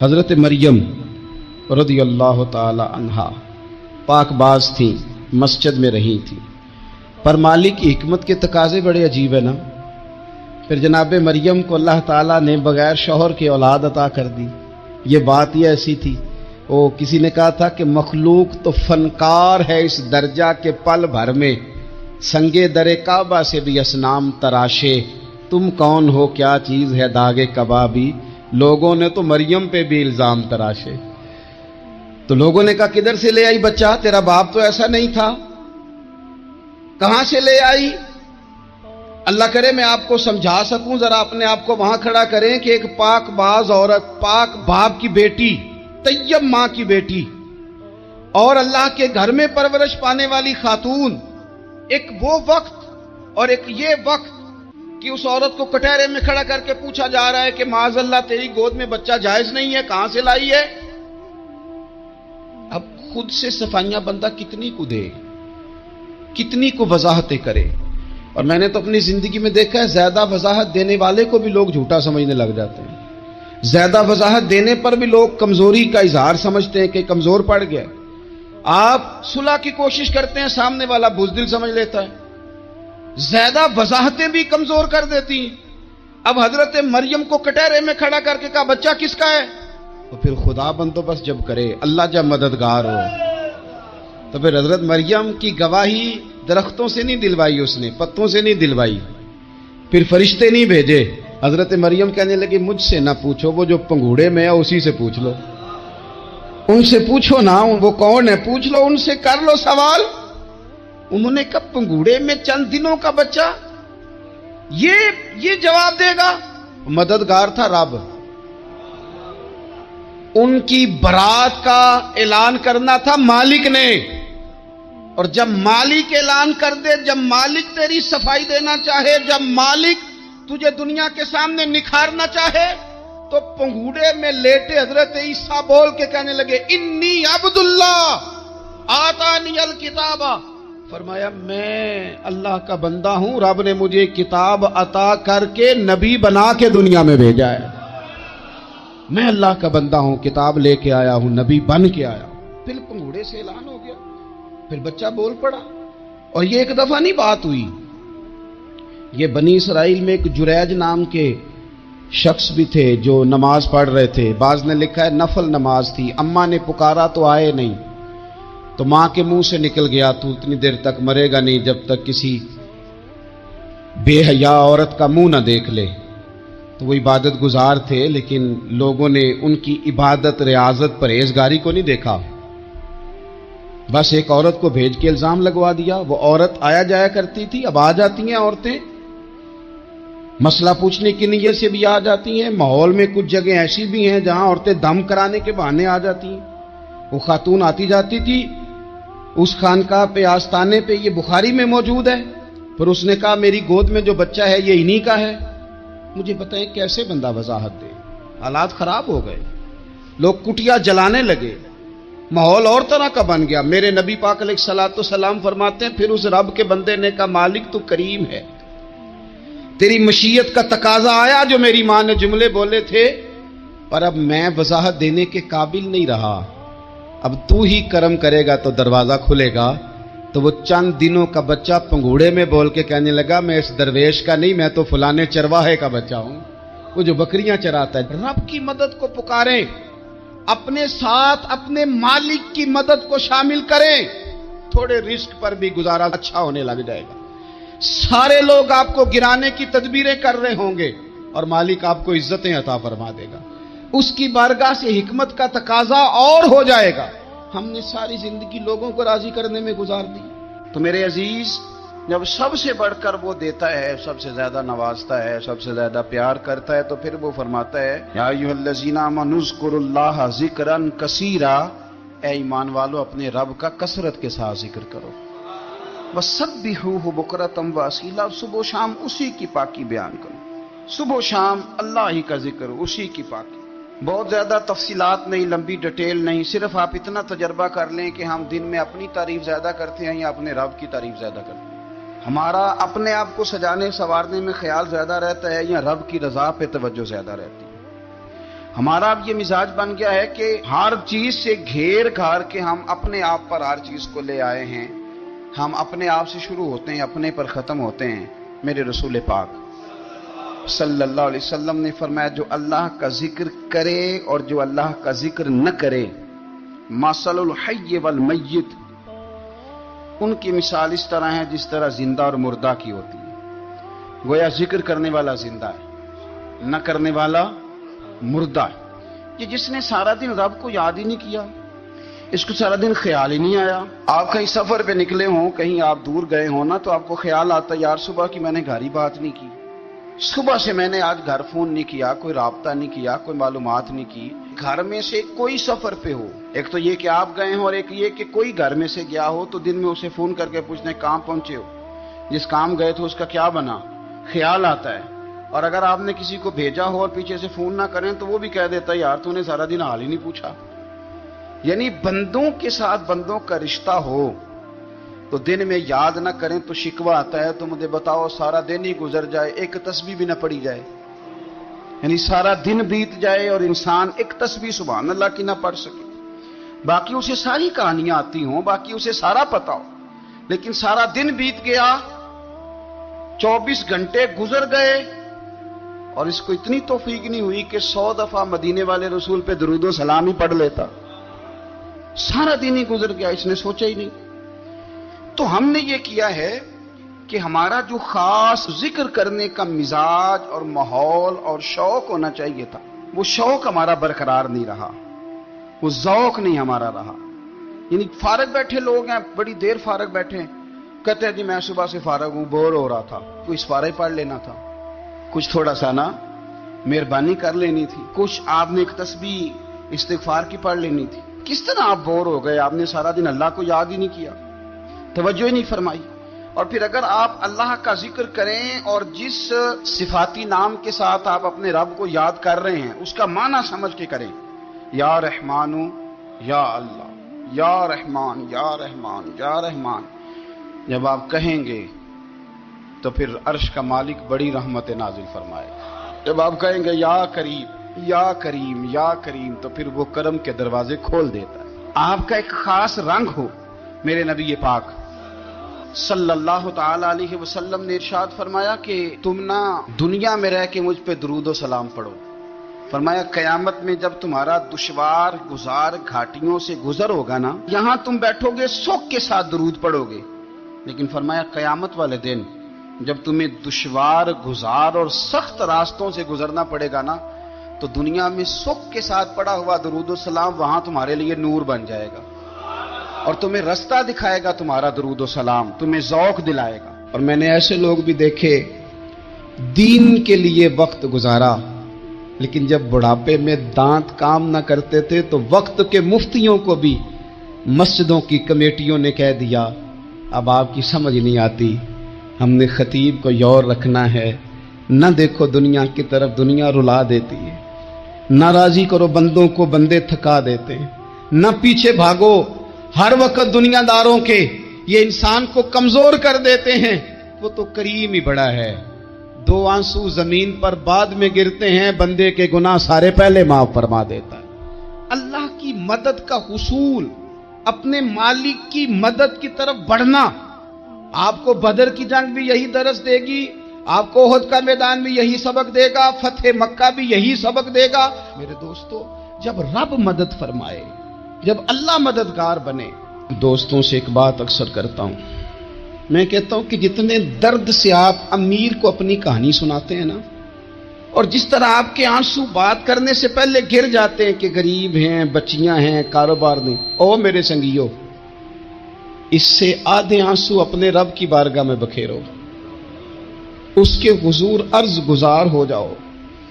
حضرت مریم رضی اللہ تعالی عنہا پاک باز تھیں، مسجد میں رہی تھیں، پر مالک کی حکمت کے تقاضے بڑے عجیب ہیں نا۔ پھر جناب مریم کو اللہ تعالیٰ نے بغیر شوہر کے اولاد عطا کر دی۔ یہ بات ہی ایسی تھی، وہ کسی نے کہا تھا کہ مخلوق تو فنکار ہے اس درجہ کے پل بھر میں سنگے در کعبہ سے بھی اصنام تراشے، تم کون ہو کیا چیز ہے داغے کبابی، لوگوں نے تو مریم پہ بھی الزام تراشے۔ تو لوگوں نے کہا کدھر سے لے آئی بچہ، تیرا باپ تو ایسا نہیں تھا، کہاں سے لے آئی؟ اللہ کرے میں آپ کو سمجھا سکوں، ذرا اپنے آپ کو وہاں کھڑا کریں کہ ایک پاک باز عورت، پاک باپ کی بیٹی، طیب ماں کی بیٹی اور اللہ کے گھر میں پرورش پانے والی خاتون، ایک وہ وقت اور ایک یہ وقت کہ اس عورت کو کٹہرے میں کھڑا کر کے پوچھا جا رہا ہے کہ معاذ اللہ تیری گود میں بچہ جائز نہیں ہے، کہاں سے لائی ہے؟ اب خود سے صفائیاں بندہ کتنی کو دے، کتنی کو وضاحتیں کرے۔ اور میں نے تو اپنی زندگی میں دیکھا ہے زیادہ وضاحت دینے والے کو بھی لوگ جھوٹا سمجھنے لگ جاتے ہیں، زیادہ وضاحت دینے پر بھی لوگ کمزوری کا اظہار سمجھتے ہیں کہ کمزور پڑ گیا۔ آپ صلح کی کوشش کرتے ہیں، سامنے والا بزدل سمجھ لیتا ہے، زیادہ وضاحتیں بھی کمزور کر دیتی ہیں۔ اب حضرت مریم کو کٹہرے میں کھڑا کر کے کہا بچہ کس کا ہے؟ تو پھر خدا بندوبست جب کرے، اللہ جب مددگار ہو، تو پھر حضرت مریم کی گواہی درختوں سے نہیں دلوائی، اس نے پتوں سے نہیں دلوائی، پھر فرشتے نہیں بھیجے۔ حضرت مریم کہنے لگی مجھ سے نہ پوچھو، وہ جو پنگوڑے میں ہے اسی سے پوچھ لو، ان سے پوچھو نا، وہ کون ہے پوچھ لو، ان سے کر لو سوال۔ انہوں نے کہا پنگوڑے میں چند دنوں کا بچہ یہ جواب دے گا؟ مددگار تھا رب، ان کی برات کا اعلان کرنا تھا مالک نے، اور جب مالک اعلان کر دے، جب مالک تیری صفائی دینا چاہے، جب مالک تجھے دنیا کے سامنے نکھارنا چاہے، تو پنگوڑے میں لیٹے حضرت عیسیٰ بول کے کہنے لگے انی عبداللہ آتانی الکتاب، فرمایا میں اللہ کا بندہ ہوں، رب نے مجھے کتاب عطا کر کے نبی بنا کے دنیا میں بھیجا ہے، میں اللہ کا بندہ ہوں، کتاب لے کے آیا ہوں، نبی بن کے آیا ہوں۔ پھر پنگوڑے سے اعلان ہو گیا، پھر بچہ بول پڑا۔ اور یہ ایک دفعہ نہیں بات ہوئی، یہ بنی اسرائیل میں ایک جریج نام کے شخص بھی تھے جو نماز پڑھ رہے تھے، بعض نے لکھا ہے نفل نماز تھی، اماں نے پکارا تو آئے نہیں، تو ماں کے منہ سے نکل گیا تو اتنی دیر تک مرے گا نہیں جب تک کسی بے حیا عورت کا منہ نہ دیکھ لے۔ تو وہ عبادت گزار تھے، لیکن لوگوں نے ان کی عبادت، ریاضت، پرہیزگاری کو نہیں دیکھا، بس ایک عورت کو بھیج کے الزام لگوا دیا۔ وہ عورت آیا جایا کرتی تھی، اب آ جاتی ہیں عورتیں، مسئلہ پوچھنے کی نیت سے بھی آ جاتی ہیں۔ ماحول میں کچھ جگہ ایسی بھی ہیں جہاں عورتیں دم کرانے کے بہانے آ جاتی ہیں۔ وہ خاتون آتی جاتی تھی اس خانقاہ پہ، آستانے پہ، یہ بخاری میں موجود ہے، پھر اس نے کہا میری گود میں جو بچہ ہے یہ انہی کا ہے۔ مجھے بتائیں کیسے بندہ وضاحت دے؟ حالات خراب ہو گئے، لوگ کٹیا جلانے لگے، ماحول اور طرح کا بن گیا۔ میرے نبی پاک علیہ الصلوۃ والسلام فرماتے ہیں پھر اس رب کے بندے نے کہا مالک تو کریم ہے، تیری مشیت کا تقاضا آیا جو میری ماں نے جملے بولے تھے، پر اب میں وضاحت دینے کے قابل نہیں رہا، اب تو ہی کرم کرے گا تو دروازہ کھلے گا۔ تو وہ چند دنوں کا بچہ پنگوڑے میں بول کے کہنے لگا میں اس درویش کا نہیں، میں تو فلانے چرواہے کا بچہ ہوں، وہ جو بکریاں چراتا ہے۔ رب کی مدد کو پکاریں، اپنے ساتھ اپنے مالک کی مدد کو شامل کریں، تھوڑے رزق پر بھی گزارا اچھا ہونے لگ جائے گا۔ سارے لوگ آپ کو گرانے کی تدبیریں کر رہے ہوں گے اور مالک آپ کو عزتیں عطا فرما دے گا، اس کی بارگاہ سے حکمت کا تقاضا اور ہو جائے گا۔ ہم نے ساری زندگی لوگوں کو راضی کرنے میں گزار دی۔ تو میرے عزیز، جب سب سے بڑھ کر وہ دیتا ہے، سب سے زیادہ نوازتا ہے، سب سے زیادہ پیار کرتا ہے، تو پھر وہ فرماتا ہے یا ایھا الذین آمنوا اذکروا اللہ ذکرا کثیرا، اے ایمان والو اپنے رب کا کثرت کے ساتھ ذکر کرو، وسبحوہ بکرۃ واصیلا، صبح و شام اسی کی پاکی بیان کرو، صبح و شام اللہ ہی کا ذکر، اسی کی پاکی۔ بہت زیادہ تفصیلات نہیں، لمبی ڈیٹیل نہیں، صرف آپ اتنا تجربہ کر لیں کہ ہم دن میں اپنی تعریف زیادہ کرتے ہیں یا اپنے رب کی تعریف زیادہ کرتے ہیں، ہمارا اپنے آپ کو سجانے سنوارنے میں خیال زیادہ رہتا ہے یا رب کی رضا پہ توجہ زیادہ رہتی ہے۔ ہمارا اب یہ مزاج بن گیا ہے کہ ہر چیز سے گھیر گھار کے ہم اپنے آپ پر ہر چیز کو لے آئے ہیں. ہم اپنے آپ سے شروع ہوتے ہیں، اپنے پر ختم ہوتے ہیں. میرے رسول پاک صلی اللہ علیہ وسلم نے فرمایا جو اللہ کا ذکر کرے اور جو اللہ کا ذکر نہ کرے، مثل الحی والمیت، ان کی مثال اس طرح ہے جس طرح زندہ اور مردہ کی ہوتی ہے. گویا ذکر کرنے والا زندہ ہے، نہ کرنے والا مردہ ہے. یہ جس نے سارا دن رب کو یاد ہی نہیں کیا، اس کو سارا دن خیال ہی نہیں آیا. آپ کہیں سفر پہ نکلے ہوں، کہیں آپ دور گئے ہوں نا، تو آپ کو خیال آتا یار صبح کی میں نے گھر ہی بات نہیں کی، صبح سے میں نے آج گھر فون نہیں کیا، کوئی رابطہ نہیں کیا، کوئی معلومات نہیں کی. گھر میں سے کوئی سفر پہ ہو، ایک تو یہ کہ آپ گئے ہوں اور ایک یہ کہ کوئی گھر میں سے گیا ہو، تو دن میں اسے فون کر کے پوچھنا کہاں پہنچے ہو، جس کام گئے تھے اس کا کیا بنا، خیال آتا ہے. اور اگر آپ نے کسی کو بھیجا ہو اور پیچھے سے فون نہ کریں تو وہ بھی کہہ دیتا یار تو نے سارا دن حال ہی نہیں پوچھا. یعنی بندوں کے ساتھ بندوں کا رشتہ ہو تو دن میں یاد نہ کریں تو شکوہ آتا ہے. تو مجھے بتاؤ سارا دن ہی گزر جائے، ایک تسبیح بھی نہ پڑھی جائے، یعنی سارا دن بیت جائے اور انسان ایک تسبیح سبحان اللہ کی نہ پڑھ سکے. باقی اسے ساری کہانیاں آتی ہوں، باقی اسے سارا پتا ہو، لیکن سارا دن بیت گیا، 24 گھنٹے گزر گئے اور اس کو اتنی توفیق نہیں ہوئی کہ 100 دفعہ مدینے والے رسول پہ درود و سلام ہی پڑھ لیتا. سارا دن ہی گزر گیا، اس نے سوچا ہی نہیں. تو ہم نے یہ کیا ہے کہ ہمارا جو خاص ذکر کرنے کا مزاج اور ماحول اور شوق ہونا چاہیے تھا، وہ شوق ہمارا برقرار نہیں رہا، وہ ذوق نہیں ہمارا رہا. یعنی فارغ بیٹھے لوگ ہیں، بڑی دیر فارغ بیٹھے ہیں، کہتے ہیں جی میں صبح سے فارغ ہوں، بور ہو رہا تھا، کوئی اسفارہ پڑھ لینا تھا، کچھ تھوڑا سا نا مہربانی کر لینی تھی، کچھ آپ نے ایک تسبیح استغفار کی پڑھ لینی تھی. کس طرح آپ بور ہو گئے؟ آپ نے سارا دن اللہ کو یاد ہی نہیں کیا، توجہ ہی نہیں فرمائی. اور پھر اگر آپ اللہ کا ذکر کریں اور جس صفاتی نام کے ساتھ آپ اپنے رب کو یاد کر رہے ہیں اس کا معنی سمجھ کے کریں، یا رحمانو یا اللہ، یا رحمان یا رحمان یا رحمان، جب آپ کہیں گے تو پھر عرش کا مالک بڑی رحمت نازل فرمائے. جب آپ کہیں گے یا کریم یا کریم یا کریم، تو پھر وہ کرم کے دروازے کھول دیتا ہے. آپ کا ایک خاص رنگ ہو. میرے نبی پاک صلی اللہ تعالی علیہ وسلم نے ارشاد فرمایا کہ تم نہ دنیا میں رہ کے مجھ پہ درود و سلام پڑھو. فرمایا قیامت میں جب تمہارا دشوار گزار گھاٹیوں سے گزر ہوگا نا، یہاں تم بیٹھو گے سوگ کے ساتھ درود پڑھو گے، لیکن فرمایا قیامت والے دن جب تمہیں دشوار گزار اور سخت راستوں سے گزرنا پڑے گا نا، تو دنیا میں سکھ کے ساتھ پڑا ہوا درود و سلام وہاں تمہارے لیے نور بن جائے گا اور تمہیں رستہ دکھائے گا. تمہارا درود و سلام تمہیں ذوق دلائے گا. اور میں نے ایسے لوگ بھی دیکھے دین کے لیے وقت گزارا، لیکن جب بڑھاپے میں دانت کام نہ کرتے تھے تو وقت کے مفتیوں کو بھی مسجدوں کی کمیٹیوں نے کہہ دیا اب آپ کی سمجھ نہیں آتی، ہم نے خطیب کو یور رکھنا ہے، نہ دیکھو دنیا کی طرف، دنیا رلا دیتی ہے، نہ راضی کرو بندوں کو، بندے تھکا دیتے ہیں، نہ پیچھے بھاگو ہر وقت دنیا داروں کے، یہ انسان کو کمزور کر دیتے ہیں. وہ تو کریم ہی بڑا ہے، 2 آنسو زمین پر بعد میں گرتے ہیں، بندے کے گناہ سارے پہلے معاف فرما دیتا ہے. اللہ کی مدد کا حصول، اپنے مالک کی مدد کی طرف بڑھنا. آپ کو بدر کی جنگ بھی یہی درس دے گی، آپ کو احد کا میدان بھی یہی سبق دے گا، فتح مکہ بھی یہی سبق دے گا. میرے دوستو، جب رب مدد فرمائے، جب اللہ مددگار بنے. دوستوں سے ایک بات اکثر کرتا ہوں، میں کہتا ہوں کہ جتنے درد سے آپ امیر کو اپنی کہانی سناتے ہیں نا، اور جس طرح آپ کے آنسو بات کرنے سے پہلے گر جاتے ہیں کہ غریب ہیں، بچیاں ہیں، کاروبار نہیں، او میرے سنگیو، اس سے آدھے آنسو اپنے رب کی بارگاہ میں بکھیرو، اس کے حضور عرض گزار ہو جاؤ،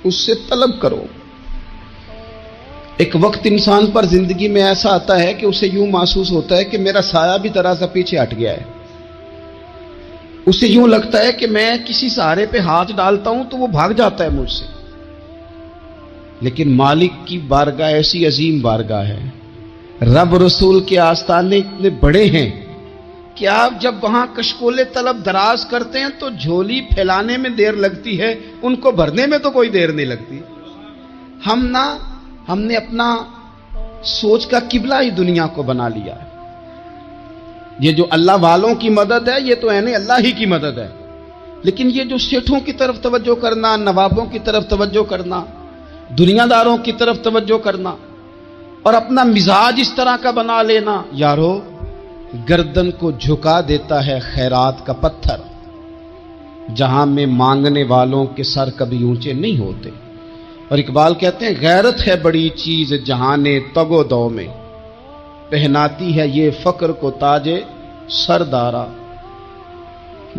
اس سے طلب کرو. ایک وقت انسان پر زندگی میں ایسا آتا ہے کہ اسے یوں محسوس ہوتا ہے کہ میرا سایہ بھی ذرا سا پیچھے ہٹ گیا ہے. اسے یوں لگتا ہے کہ میں کسی سہارے پہ ہاتھ ڈالتا ہوں تو وہ بھاگ جاتا ہے مجھ سے. لیکن مالک کی بارگاہ ایسی عظیم بارگاہ ہے، رب رسول کے آستانے اتنے بڑے ہیں کہ آپ جب وہاں کشکول طلب دراز کرتے ہیں تو جھولی پھیلانے میں دیر لگتی ہے، ان کو بھرنے میں تو کوئی دیر نہیں لگتی. ہم نہ ہم نے اپنا سوچ کا قبلہ ہی دنیا کو بنا لیا ہے. یہ جو اللہ والوں کی مدد ہے یہ تو اللہ ہی کی مدد ہے، لیکن یہ جو سیٹھوں کی طرف توجہ کرنا، نوابوں کی طرف توجہ کرنا، دنیا داروں کی طرف توجہ کرنا اور اپنا مزاج اس طرح کا بنا لینا، یارو گردن کو جھکا دیتا ہے خیرات کا پتھر، جہاں میں مانگنے والوں کے سر کبھی اونچے نہیں ہوتے. اور اقبال کہتے ہیں غیرت ہے بڑی چیز جہان تگ و دو میں، پہناتی ہے یہ فقر کو تاج سردارا.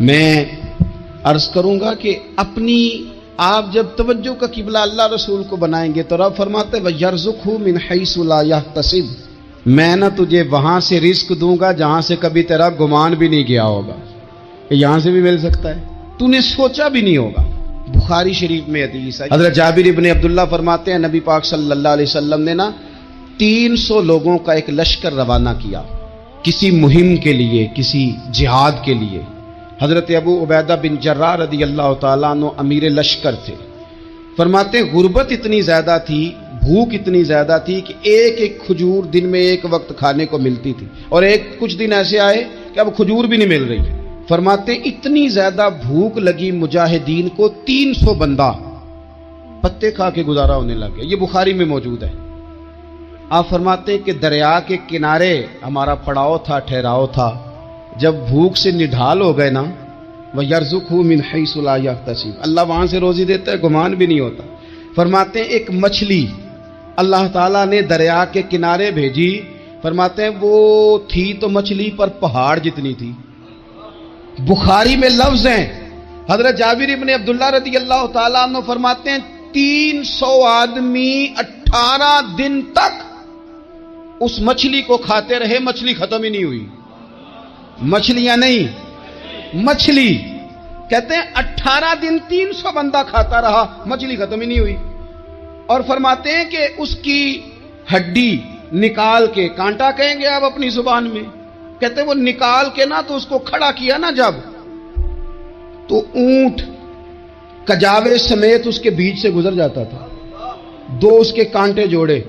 میں عرض کروں گا کہ اپنی آپ جب توجہ کا قبلہ اللہ رسول کو بنائیں گے تو رب فرماتے ہیں وَيَرْزُقْهُ مِنْ حَيْثُ لَا يَحْتَسِبُ، میں نہ تجھے وہاں سے رزق دوں گا جہاں سے کبھی تیرا گمان بھی نہیں گیا ہوگا، کہ یہاں سے بھی مل سکتا ہے، تو نے سوچا بھی نہیں ہوگا. بخاری شریف میں حدیث ہے، حضرت جابر ابن عبداللہ فرماتے ہیں نبی پاک صلی اللہ علیہ وسلم نے 300 لوگوں کا ایک لشکر روانہ کیا کسی مہم کے لیے، کسی جہاد کے لیے. حضرت ابو عبیدہ بن جراح رضی اللہ تعالیٰ عنہ امیر لشکر تھے. فرماتے ہیں غربت اتنی زیادہ تھی، بھوک اتنی زیادہ تھی کہ ایک ایک کھجور دن میں ایک وقت کھانے کو ملتی تھی، اور کچھ دن ایسے آئے کہ اب کھجور بھی نہیں مل رہی. فرماتے ہیں اتنی زیادہ بھوک لگی مجاہدین کو 300 بندہ پتے کھا کے گزارا ہونے لگ گیا. یہ بخاری میں موجود ہے. آپ فرماتے ہیں کہ دریا کے کنارے ہمارا پڑاؤ تھا، ٹھہراؤ تھا. جب بھوک سے نڈھال ہو گئے نا، وَيَرْزُقْهُ مِنْ حَيْثُ لَا يَحْتَسِبُ، اللہ وہاں سے روزی دیتا ہے، گمان بھی نہیں ہوتا. فرماتے ہیں ایک مچھلی اللہ تعالیٰ نے دریا کے کنارے بھیجی. فرماتے ہیں وہ تھی تو مچھلی پر پہاڑ جتنی تھی. بخاری میں لفظ ہیں، حضرت جابر ابن عبداللہ رضی اللہ تعالیٰ عنہ فرماتے ہیں 300 آدمی 18 دن تک اس مچھلی کو کھاتے رہے، مچھلی ختم ہی نہیں ہوئی. مچھلیاں نہیں، مچھلی. کہتے ہیں 18 دن 300 بندہ کھاتا رہا، مچھلی ختم ہی نہیں ہوئی. اور فرماتے ہیں کہ اس کی ہڈی نکال کے، کانٹا کہیں گے آپ اپنی زبان میں، کہتے ہیں وہ نکال کے نا تو اس کو کھڑا کیا نا جب، تو اونٹ کجاوے سمیت اس کے بیچ سے گزر جاتا تھا، 2 اس کے کانٹے جوڑے.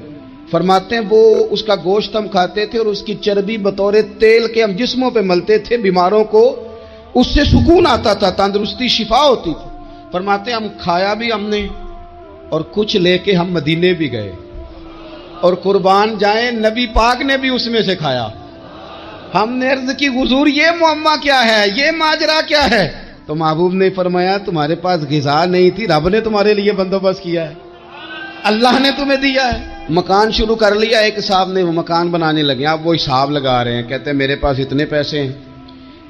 فرماتے ہیں وہ اس کا گوشت ہم کھاتے تھے اور اس کی چربی بطور تیل کے ہم جسموں پہ ملتے تھے، بیماروں کو اس سے سکون آتا تھا، تندرستی شفا ہوتی تھی. فرماتے ہیں ہم کھایا بھی ہم نے اور کچھ لے کے ہم مدینے بھی گئے، اور قربان جائیں نبی پاک نے بھی اس میں سے کھایا. ہم نے عرض کی حضور یہ معمہ کیا ہے، یہ ماجرا کیا ہے؟ تو محبوب نے فرمایا تمہارے پاس غذا نہیں تھی، رب نے تمہارے لیے بندوبست کیا ہے، اللہ نے تمہیں دیا ہے. مکان شروع کر لیا، ایک صاحب نے وہ مکان بنانے لگے. آپ وہ حساب لگا رہے ہیں، کہتے ہیں میرے پاس اتنے پیسے ہیں،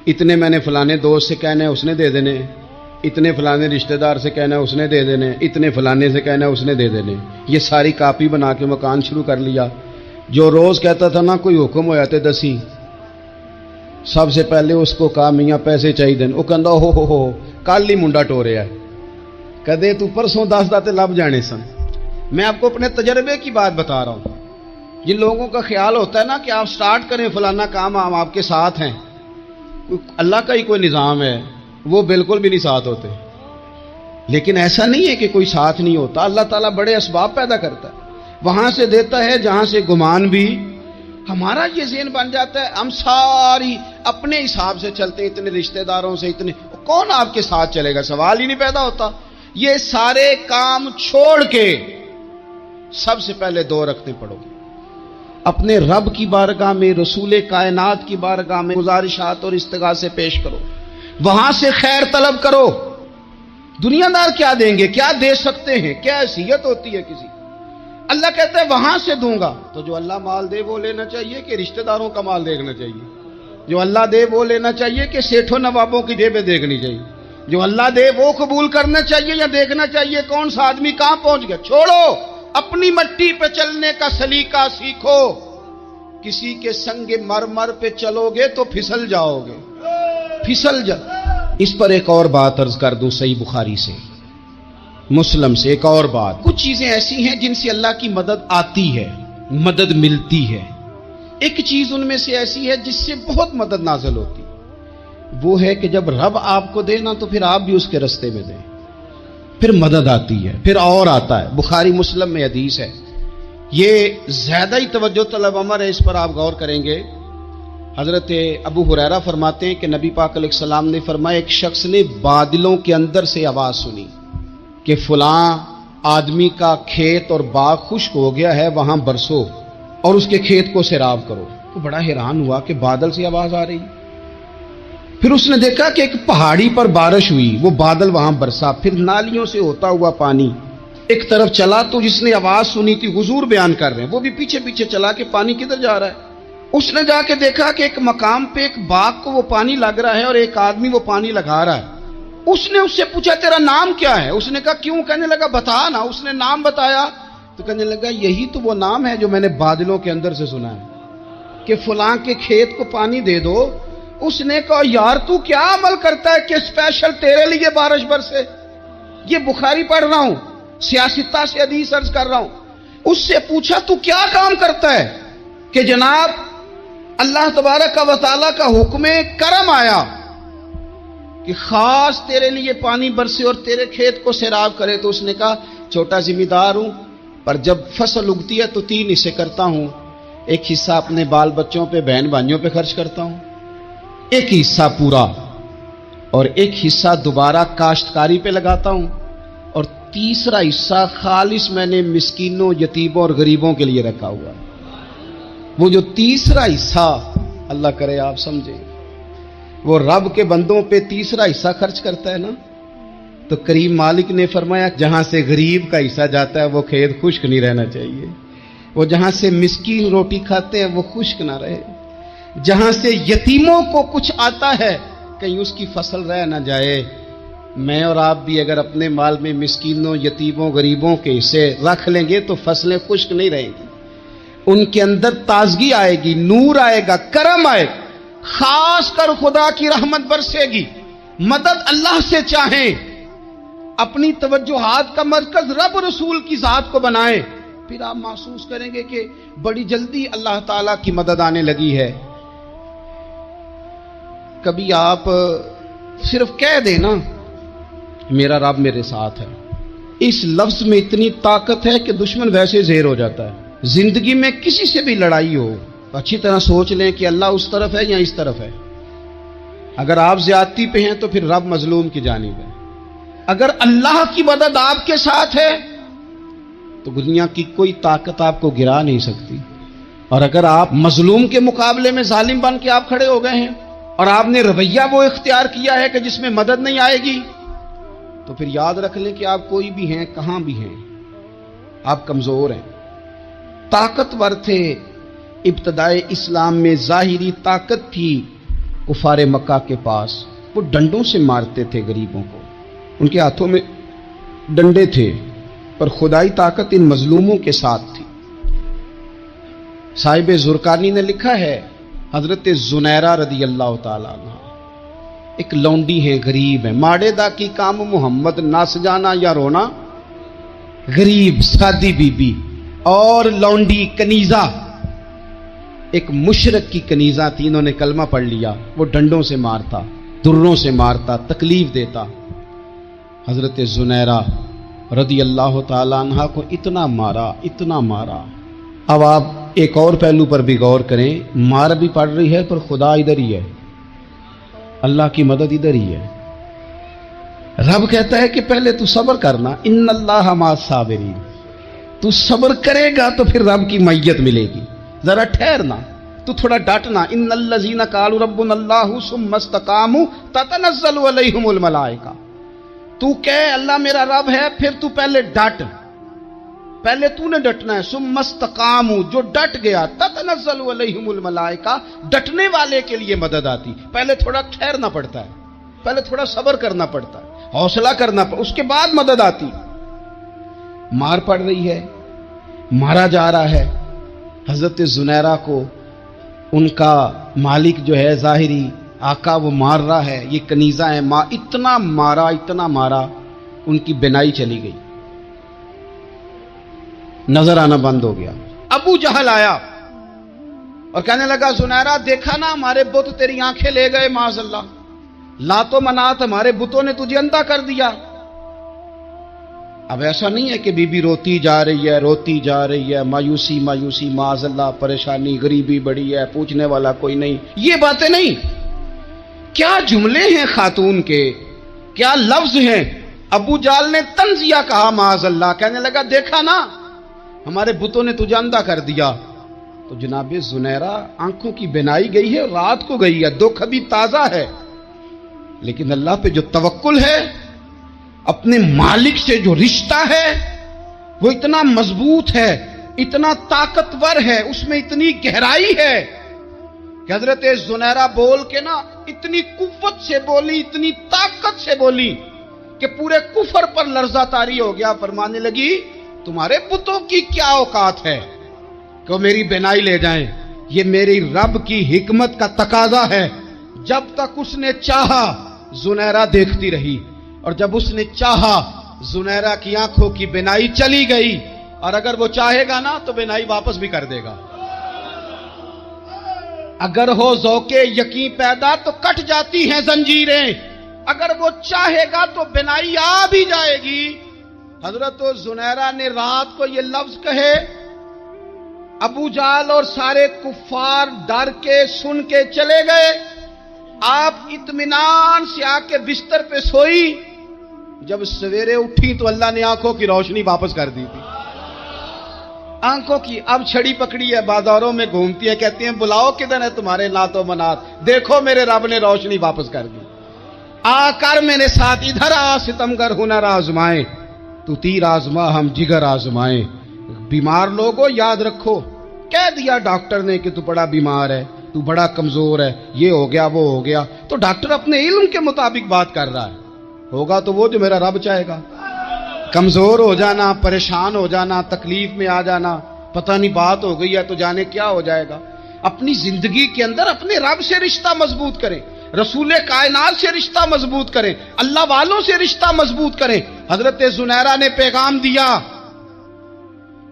اتنے میں نے فلانے دوست سے کہنا ہے اس نے دے دینے، اتنے فلانے رشتہ دار سے کہنا ہے اس نے دے دینے، اتنے فلانے سے کہنا ہے اس نے دے دینے. یہ ساری کاپی بنا کے مکان شروع کر لیا. جو روز کہتا تھا نا کوئی حکم ہو جاتے 10 سب سے پہلے اس کو کہا میاں پیسے چاہیے دن. وہ کہندا ہو کل ہی منڈا ٹوریا ہے، کدے تو پرسوں 10 داتے لب جانے سن. میں آپ کو اپنے تجربے کی بات بتا رہا ہوں. جن لوگوں کا خیال ہوتا ہے نا کہ آپ سٹارٹ کریں فلانا کام، ہم آپ کے ساتھ ہیں، اللہ کا ہی کوئی نظام ہے، وہ بالکل بھی نہیں ساتھ ہوتے. لیکن ایسا نہیں ہے کہ کوئی ساتھ نہیں ہوتا. اللہ تعالیٰ بڑے اسباب پیدا کرتا ہے، وہاں سے دیتا ہے جہاں سے گمان بھی. ہمارا یہ ذہن بن جاتا ہے ہم ساری اپنے حساب سے چلتے ہیں، اتنے رشتہ داروں سے، اتنے کون آپ کے ساتھ چلے گا، سوال ہی نہیں پیدا ہوتا. یہ سارے کام چھوڑ کے سب سے پہلے 2 رکعتیں پڑھو، اپنے رب کی بارگاہ میں، رسول کائنات کی بارگاہ میں گزارشات اور استغاثے پیش کرو، وہاں سے خیر طلب کرو. دنیا دار کیا دیں گے، کیا دے سکتے ہیں، کیا حیثیت ہوتی ہے کسی. اللہ کہتا ہے وہاں سے دوں گا. تو جو اللہ مال دے وہ لینا چاہیے کہ رشتہ داروں کا مال دیکھنا چاہیے؟ جو اللہ دے وہ لینا چاہیے کہ سیٹھوں نوابوں کی جیبیں دیکھنی چاہیے؟ جو اللہ دے وہ قبول کرنا چاہیے یا دیکھنا چاہیے کون سا آدمی کہاں پہنچ گیا؟ چھوڑو، اپنی مٹی پہ چلنے کا سلیقہ سیکھو. کسی کے سنگ مرمر پہ چلو گے تو پھسل جاؤ گے، پھسل جا. اس پر ایک اور بات عرض کر دوں، صحیح بخاری سے، مسلم سے ایک اور بات. کچھ چیزیں ایسی ہیں جن سے اللہ کی مدد آتی ہے، مدد ملتی ہے. ایک چیز ان میں سے ایسی ہے جس سے بہت مدد نازل ہوتی، وہ ہے کہ جب رب آپ کو دے نا تو پھر آپ بھی اس کے رستے میں دیں، پھر مدد آتی ہے، پھر اور آتا ہے. بخاری مسلم میں حدیث ہے یہ زیادہ ہی توجہ طلب امر ہے، اس پر آپ غور کریں گے۔ حضرت ابو ہریرہ فرماتے ہیں کہ نبی پاک علیہ السلام نے فرمایا ایک شخص نے بادلوں کے اندر سے آواز سنی کہ فلاں آدمی کا کھیت اور باغ خشک ہو گیا ہے، وہاں برسو اور اس کے کھیت کو سیراب کرو۔ تو بڑا حیران ہوا کہ بادل سے آواز آ رہی۔ پھر اس نے دیکھا کہ ایک پہاڑی پر بارش ہوئی، وہ بادل وہاں برسا، پھر نالیوں سے ہوتا ہوا پانی ایک طرف چلا۔ تو جس نے آواز سنی تھی، حضور بیان کر رہے ہیں، وہ بھی پیچھے پیچھے چلا کہ پانی کدھر جا رہا ہے۔ اس نے جا کے دیکھا کہ ایک مقام پہ ایک باغ کو وہ پانی لگ رہا ہے اور ایک آدمی وہ پانی لگا رہا ہے۔ اس نے اس سے پوچھا تیرا نام کیا ہے؟ اس نے کہا کیوں؟ کہنے لگا بتا نا۔ اس نے نام بتایا تو کہنے لگا یہی تو وہ نام ہے جو میں نے بادلوں کے اندر سے سنا ہے کہ فلاں کے کھیت کو پانی دے دو۔ اس نے کہا یار تو کیا عمل کرتا ہے کہ اسپیشل تیرے لیے بارش برسے؟ یہ بخاری پڑھ رہا ہوں، سیاستہ سے حدیث عرض کر رہا ہوں۔ اس سے پوچھا تو کیا کام کرتا ہے کہ جناب اللہ تبارک و تعالیٰ کا حکم کرم آیا کہ خاص تیرے لیے پانی برسے اور تیرے کھیت کو سیراب کرے؟ تو اس نے کہا چھوٹا ذمہ دار ہوں، پر جب فصل اگتی ہے تو 3 حصے کرتا ہوں۔ ایک حصہ اپنے بال بچوں پہ، بہن بھائیوں پہ خرچ کرتا ہوں، ایک حصہ پورا، اور ایک حصہ دوبارہ کاشتکاری پہ لگاتا ہوں، اور تیسرا حصہ خالص میں نے مسکینوں، یتیموں اور غریبوں کے لیے رکھا ہوا ہے۔ وہ جو تیسرا حصہ، اللہ کرے آپ سمجھیں، وہ رب کے بندوں پہ تیسرا حصہ خرچ کرتا ہے نا، تو کریم مالک نے فرمایا جہاں سے غریب کا حصہ جاتا ہے وہ کھیت خشک نہیں رہنا چاہیے، وہ جہاں سے مسکین روٹی کھاتے ہیں وہ خشک نہ رہے، جہاں سے یتیموں کو کچھ آتا ہے کہیں اس کی فصل رہ نہ جائے۔ میں اور آپ بھی اگر اپنے مال میں مسکینوں، یتیموں، غریبوں کے حصے رکھ لیں گے تو فصلیں خشک نہیں رہیں گی، ان کے اندر تازگی آئے گی، نور آئے گا، کرم آئے گا، خاص کر خدا کی رحمت برسے گی۔ مدد اللہ سے چاہیں، اپنی توجہات کا مرکز رب رسول کی ذات کو بنائیں، پھر آپ محسوس کریں گے کہ بڑی جلدی اللہ تعالیٰ کی مدد آنے لگی ہے۔ کبھی آپ صرف کہہ دیں نا میرا رب میرے ساتھ ہے، اس لفظ میں اتنی طاقت ہے کہ دشمن ویسے زہر ہو جاتا ہے۔ زندگی میں کسی سے بھی لڑائی ہو تو اچھی طرح سوچ لیں کہ اللہ اس طرف ہے یا اس طرف ہے۔ اگر آپ زیادتی پہ ہیں تو پھر رب مظلوم کی جانب ہے۔ اگر اللہ کی مدد آپ کے ساتھ ہے تو دنیا کی کوئی طاقت آپ کو گرا نہیں سکتی، اور اگر آپ مظلوم کے مقابلے میں ظالم بن کے آپ کھڑے ہو گئے ہیں اور آپ نے رویہ وہ اختیار کیا ہے کہ جس میں مدد نہیں آئے گی، تو پھر یاد رکھ لیں کہ آپ کوئی بھی ہیں، کہاں بھی ہیں، آپ کمزور ہیں۔ طاقتور تھے ابتدائے اسلام میں، ظاہری طاقت تھی کفار مکہ کے پاس، وہ ڈنڈوں سے مارتے تھے غریبوں کو، ان کے ہاتھوں میں ڈنڈے تھے، پر خدائی طاقت ان مظلوموں کے ساتھ تھی۔ صاحب زرقانی نے لکھا ہے حضرت زنیرہ رضی اللہ تعالیٰ عنہ ایک لونڈی ہیں، غریب ہیں، ماڑے دا کی کام محمد نس جانا یا رونا، غریب سادی بی بی اور لونڈی کنیزہ، ایک مشرک کی کنیزہ تھی، انہوں نے کلمہ پڑھ لیا، وہ ڈنڈوں سے مارتا، دروں سے مارتا، تکلیف دیتا۔ حضرت زنیرہ رضی اللہ تعالیٰ عنہ کو اتنا مارا، اتنا مارا۔ اب آپ ایک اور پہلو پر بھی غور کریں، مار بھی پڑ رہی ہے پر خدا ادھر ہی ہے، اللہ کی مدد ادھر ہی ہے۔ رب کہتا ہے کہ پہلے تو صبر کرنا، ان اللہ مع الصابرین، تو صبر کرے گا تو پھر رب کی معیت ملے گی، ذرا ٹھہرنا، تو تھوڑا ڈٹنا۔ ان الذین قالوا ربنا اللہ ثم استقاموا تتنزل علیہم الملائکہ، تو کہے اللہ میرا رب ہے، پھر تو پہلے ڈٹ، پہلے تو نے ڈٹنا ہے۔ ثم استقاموا، جو ڈٹ گیا، تتنزل علیہم الملائکہ، ڈٹنے والے کے لیے مدد آتی، پہلے تھوڑا ٹھہرنا پڑتا ہے، پہلے تھوڑا صبر کرنا پڑتا ہے، حوصلہ کرنا پڑتا، اس کے بعد مدد آتی۔ مار پڑ رہی ہے، مارا جا رہا ہے حضرت زنیرہ کو، ان کا مالک جو ہے ظاہری آقا وہ مار رہا ہے، یہ کنیزہ ہے، اتنا مارا، اتنا مارا، ان کی بینائی چلی گئی، نظر آنا بند ہو گیا۔ ابو جہل آیا اور کہنے لگا زنیرہ دیکھا نا ہمارے بت تیری آنکھیں لے گئے، معاذ اللہ، لات و منات ہمارے بتوں نے تجھے اندھا کر دیا۔ اب ایسا نہیں ہے کہ بیوی روتی جا رہی ہے مایوسی مایوسی معاذ اللہ پریشانی غریبی بڑی ہے پوچھنے والا کوئی نہیں، یہ باتیں نہیں. کیا جملے ہیں خاتون کے، کیا لفظ ہیں. ابو جال نے تنزیہ کہا معاذ اللہ، کہنے لگا دیکھا نا ہمارے بتوں نے تجھے اندھا کر دیا. تو جناب زنیرہ آنکھوں کی بینائی گئی ہے، رات کو گئی ہے، دکھ ابھی تازہ ہے، لیکن اللہ پہ جو توکل ہے، اپنے مالک سے جو رشتہ ہے وہ اتنا مضبوط ہے، اتنا طاقتور ہے، اس میں اتنی گہرائی ہے کہ حضرت زنیرہ بول کے نا اتنی قوت سے بولی، اتنی طاقت سے بولی کہ پورے کفر پر لرزہ طاری ہو گیا. فرمانے لگی تمہارے بتوں کی کیا اوقات ہے کہ وہ میری بینائی لے جائیں، یہ میری رب کی حکمت کا تقاضا ہے. جب تک اس نے چاہا زنیرہ دیکھتی رہی، اور جب اس نے چاہا زنیرہ کی آنکھوں کی بینائی چلی گئی، اور اگر وہ چاہے گا نا تو بینائی واپس بھی کر دے گا. اگر ہو ذوق یقین پیدا تو کٹ جاتی ہیں زنجیریں، اگر وہ چاہے گا تو بینائی آ بھی جائے گی. حضرت زنیرہ نے رات کو یہ لفظ کہے، ابو جال اور سارے کفار ڈر کے سن کے چلے گئے. آپ اطمینان سے آ کے بستر پہ سوئی. جب سویرے اٹھی تو اللہ نے آنکھوں کی روشنی واپس کر دی تھی. آنکھوں کی اب چھڑی پکڑی ہے، بازاروں میں گھومتی ہے، کہتی ہیں بلاؤ کدھر ہے تمہارے نات و منات، دیکھو میرے رب نے روشنی واپس کر دی. آ کر میرے ساتھ ادھر آ، ستمگر ہنر آزمائے، تو تیر آزما ہم جگر آزمائے. بیمار لوگوں یاد رکھو، کہہ دیا ڈاکٹر نے کہ تو بڑا بیمار ہے، تو بڑا کمزور ہے، یہ ہو گیا وہ ہو گیا، تو ڈاکٹر اپنے علم کے مطابق بات کر رہا ہے. ہوگا تو وہ جو میرا رب چاہے گا. کمزور ہو جانا، پریشان ہو جانا، تکلیف میں آ جانا، پتہ نہیں بات ہو گئی ہے تو جانے کیا ہو جائے گا. اپنی زندگی کے اندر اپنے رب سے رشتہ مضبوط کریں، رسول کائنات سے رشتہ مضبوط کریں، اللہ والوں سے رشتہ مضبوط کریں. حضرت زنیرہ نے پیغام دیا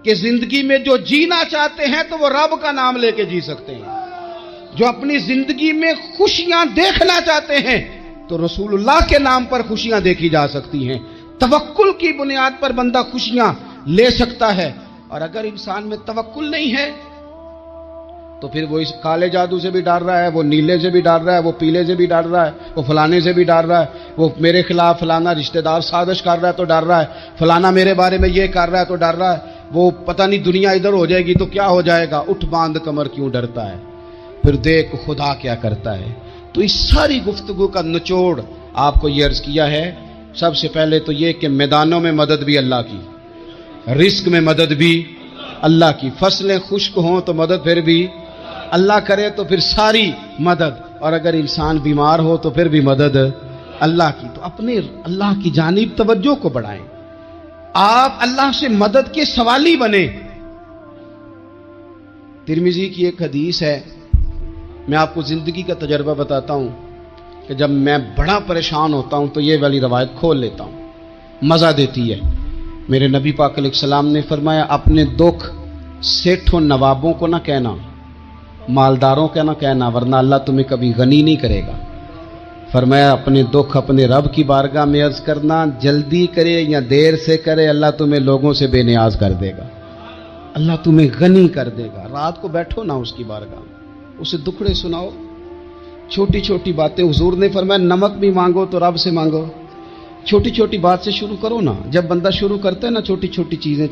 کہ زندگی میں جو جینا چاہتے ہیں تو وہ رب کا نام لے کے جی سکتے ہیں. جو اپنی زندگی میں خوشیاں دیکھنا چاہتے ہیں تو رسول اللہ کے نام پر خوشیاں دیکھی جا سکتی ہیں. توکل کی بنیاد پر بندہ خوشیاں لے سکتا ہے. اور اگر انسان میں توکل نہیں ہے تو پھر وہ اس کالے جادو سے بھی ڈر رہا ہے، وہ نیلے سے بھی ڈر رہا ہے، وہ پیلے سے بھی ڈر رہا ہے، وہ فلانے سے بھی ڈر رہا ہے، وہ میرے خلاف فلانا رشتہ دار سازش کر رہا ہے تو ڈر رہا ہے، فلانا میرے بارے میں یہ کر رہا ہے تو ڈر رہا ہے، وہ پتہ نہیں دنیا ادھر ہو جائے گی تو کیا ہو جائے گا. اٹھ باندھ کمر کیوں ڈرتا ہے، پھر دیکھ خدا کیا کرتا ہے. تو اس ساری گفتگو کا نچوڑ آپ کو یہ عرض کیا ہے. سب سے پہلے تو یہ کہ میدانوں میں مدد بھی اللہ کی، رزق میں مدد بھی اللہ کی، فصلیں خشک ہوں تو مدد پھر بھی اللہ کرے تو پھر ساری مدد، اور اگر انسان بیمار ہو تو پھر بھی مدد اللہ کی. تو اپنے اللہ کی جانب توجہ کو بڑھائیں، آپ اللہ سے مدد کے سوالی بنیں. ترمذی کی ایک حدیث ہے، میں آپ کو زندگی کا تجربہ بتاتا ہوں کہ جب میں بڑا پریشان ہوتا ہوں تو یہ والی روایت کھول لیتا ہوں، مزہ دیتی ہے. میرے نبی پاک علیہ السلام نے فرمایا اپنے دکھ سیٹھوں نوابوں کو نہ کہنا، مالداروں کا نہ کہنا، ورنہ اللہ تمہیں کبھی غنی نہیں کرے گا. فرمایا اپنے دکھ اپنے رب کی بارگاہ میں عرض کرنا، جلدی کرے یا دیر سے کرے اللہ تمہیں لوگوں سے بے نیاز کر دے گا، اللہ تمہیں غنی کر دے گا. رات کو بیٹھو نا اس کی بارگاہ میں، اسے دکھڑے سناؤ، چھوٹی چھوٹی باتیں. حضور نے فرمایا نمک بھی مانگو تو رب سے مانگو. چھوٹی چھوٹی بات سے شروع کرو نا. جب بندہ شروع کرتا ہے نا چھوٹی چھوٹی چیزیں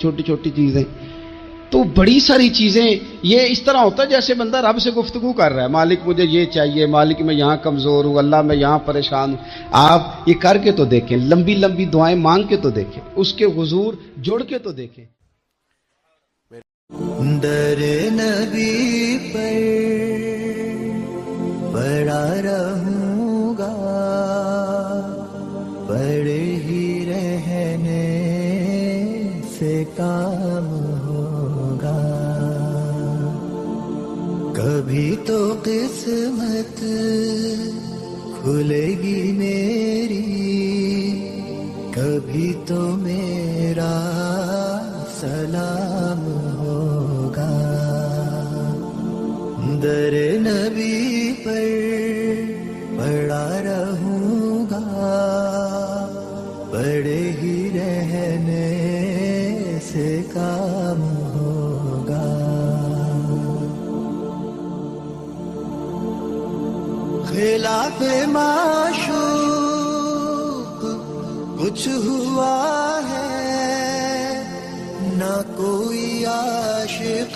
تو بڑی ساری چیزیں یہ اس طرح ہوتا ہے جیسے بندہ رب سے گفتگو کر رہا ہے. مالک مجھے یہ چاہیے، مالک میں یہاں کمزور ہوں، اللہ میں یہاں پریشان ہوں. آپ یہ کر کے تو دیکھیں، لمبی لمبی دعائیں مانگ کے تو دیکھیں، اس کے حضور جوڑ کے تو دیکھیں. در نبی پر پڑا رہوں گا، پڑے ہی رہنے سے کام ہوگا. کبھی تو قسمت کھلے گی میری، کبھی تو میرا سلام ہوگا. در نبی پر پڑا رہوں گا، پڑے ہی رہنے خلاف معشوق کچھ ہوا ہے، نہ کوئی عاشق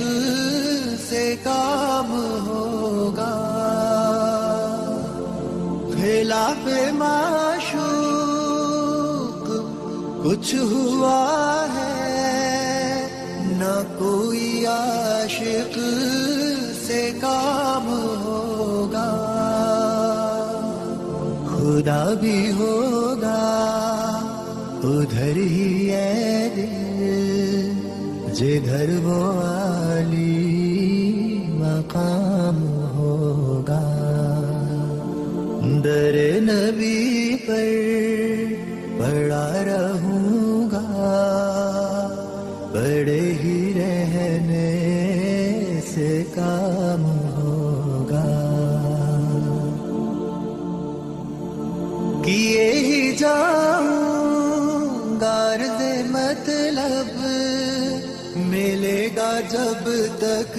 سے کام ہوگا، خلاف معشوق کچھ ہوا ہے، نہ کوئی عاشق سے کام ہوگا، خدا بھی ہوگا ادھر ہی ہے دل جدھر وہ عالی مقام ہوگا، در نبی پر پڑا رہوں گا، پڑے ہی رہنے سے کام ہوگا، کیے ہی جاؤں گا عرض مطلب، ملے گا جب تک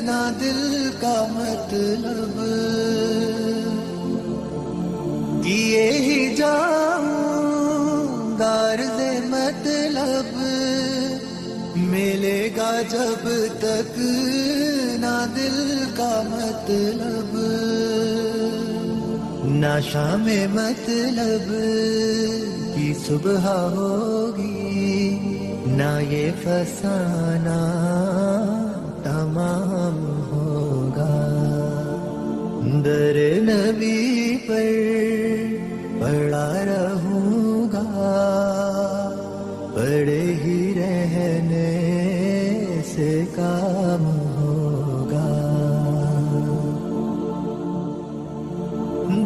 نہ دل کا مطلب، کیے ہی جاؤں گا عرض مطلب، ملے گا جب تک نہ دل کا مطلب، نہ شام مطلب کی صبح ہوگی، نہ یہ فسانہ تمام ہوگا، در نبی پر پڑا رہوں گا، پڑے ہی رہنے سے کام ہوگا،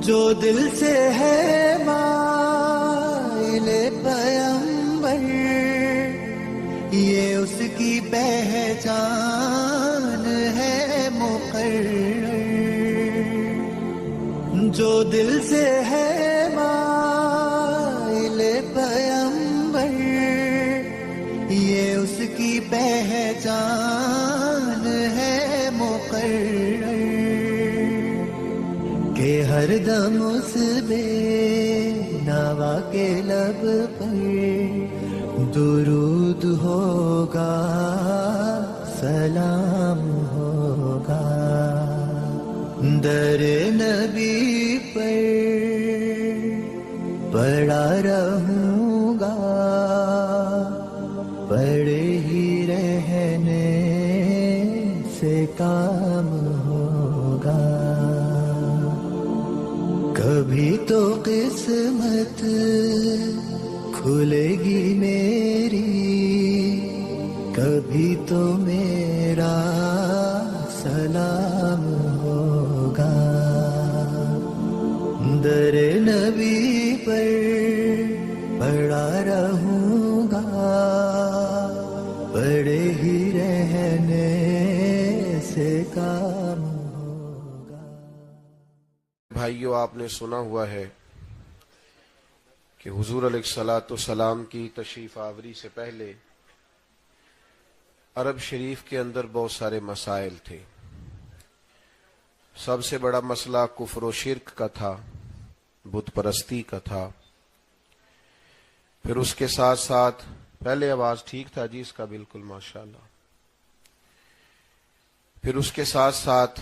جو دل سے ہے مائل پیمبر، یہ اس کی پہچان ہے مقرر، جو دل سے ہے مائل پیمبر، یہ اس کی پہچان ہے مقرر، کہ ہر دم اس بے نوا کے لب پر درود ہوگا، سلام ہوگا، در نبی پر پڑا رہوں گا، پڑے ہی رہنے سے کام ہوگا، کبھی تو قسمت کھلے گی میری، کبھی تو میرا سلام ہوگا، در نبی پر پڑا رہوں گا، پڑے ہی رہنے سے کام ہوگا۔ بھائیو، آپ نے سنا ہوا ہے کہ حضور علیہ الصلوۃ والسلام کی تشریف آوری سے پہلے عرب شریف کے اندر بہت سارے مسائل تھے۔ سب سے بڑا مسئلہ کفر و شرک کا تھا، بت پرستی کا تھا۔ پھر اس کے ساتھ ساتھ پہلے آواز ٹھیک تھا جی اس کا بالکل ماشاءاللہ۔ پھر اس کے ساتھ ساتھ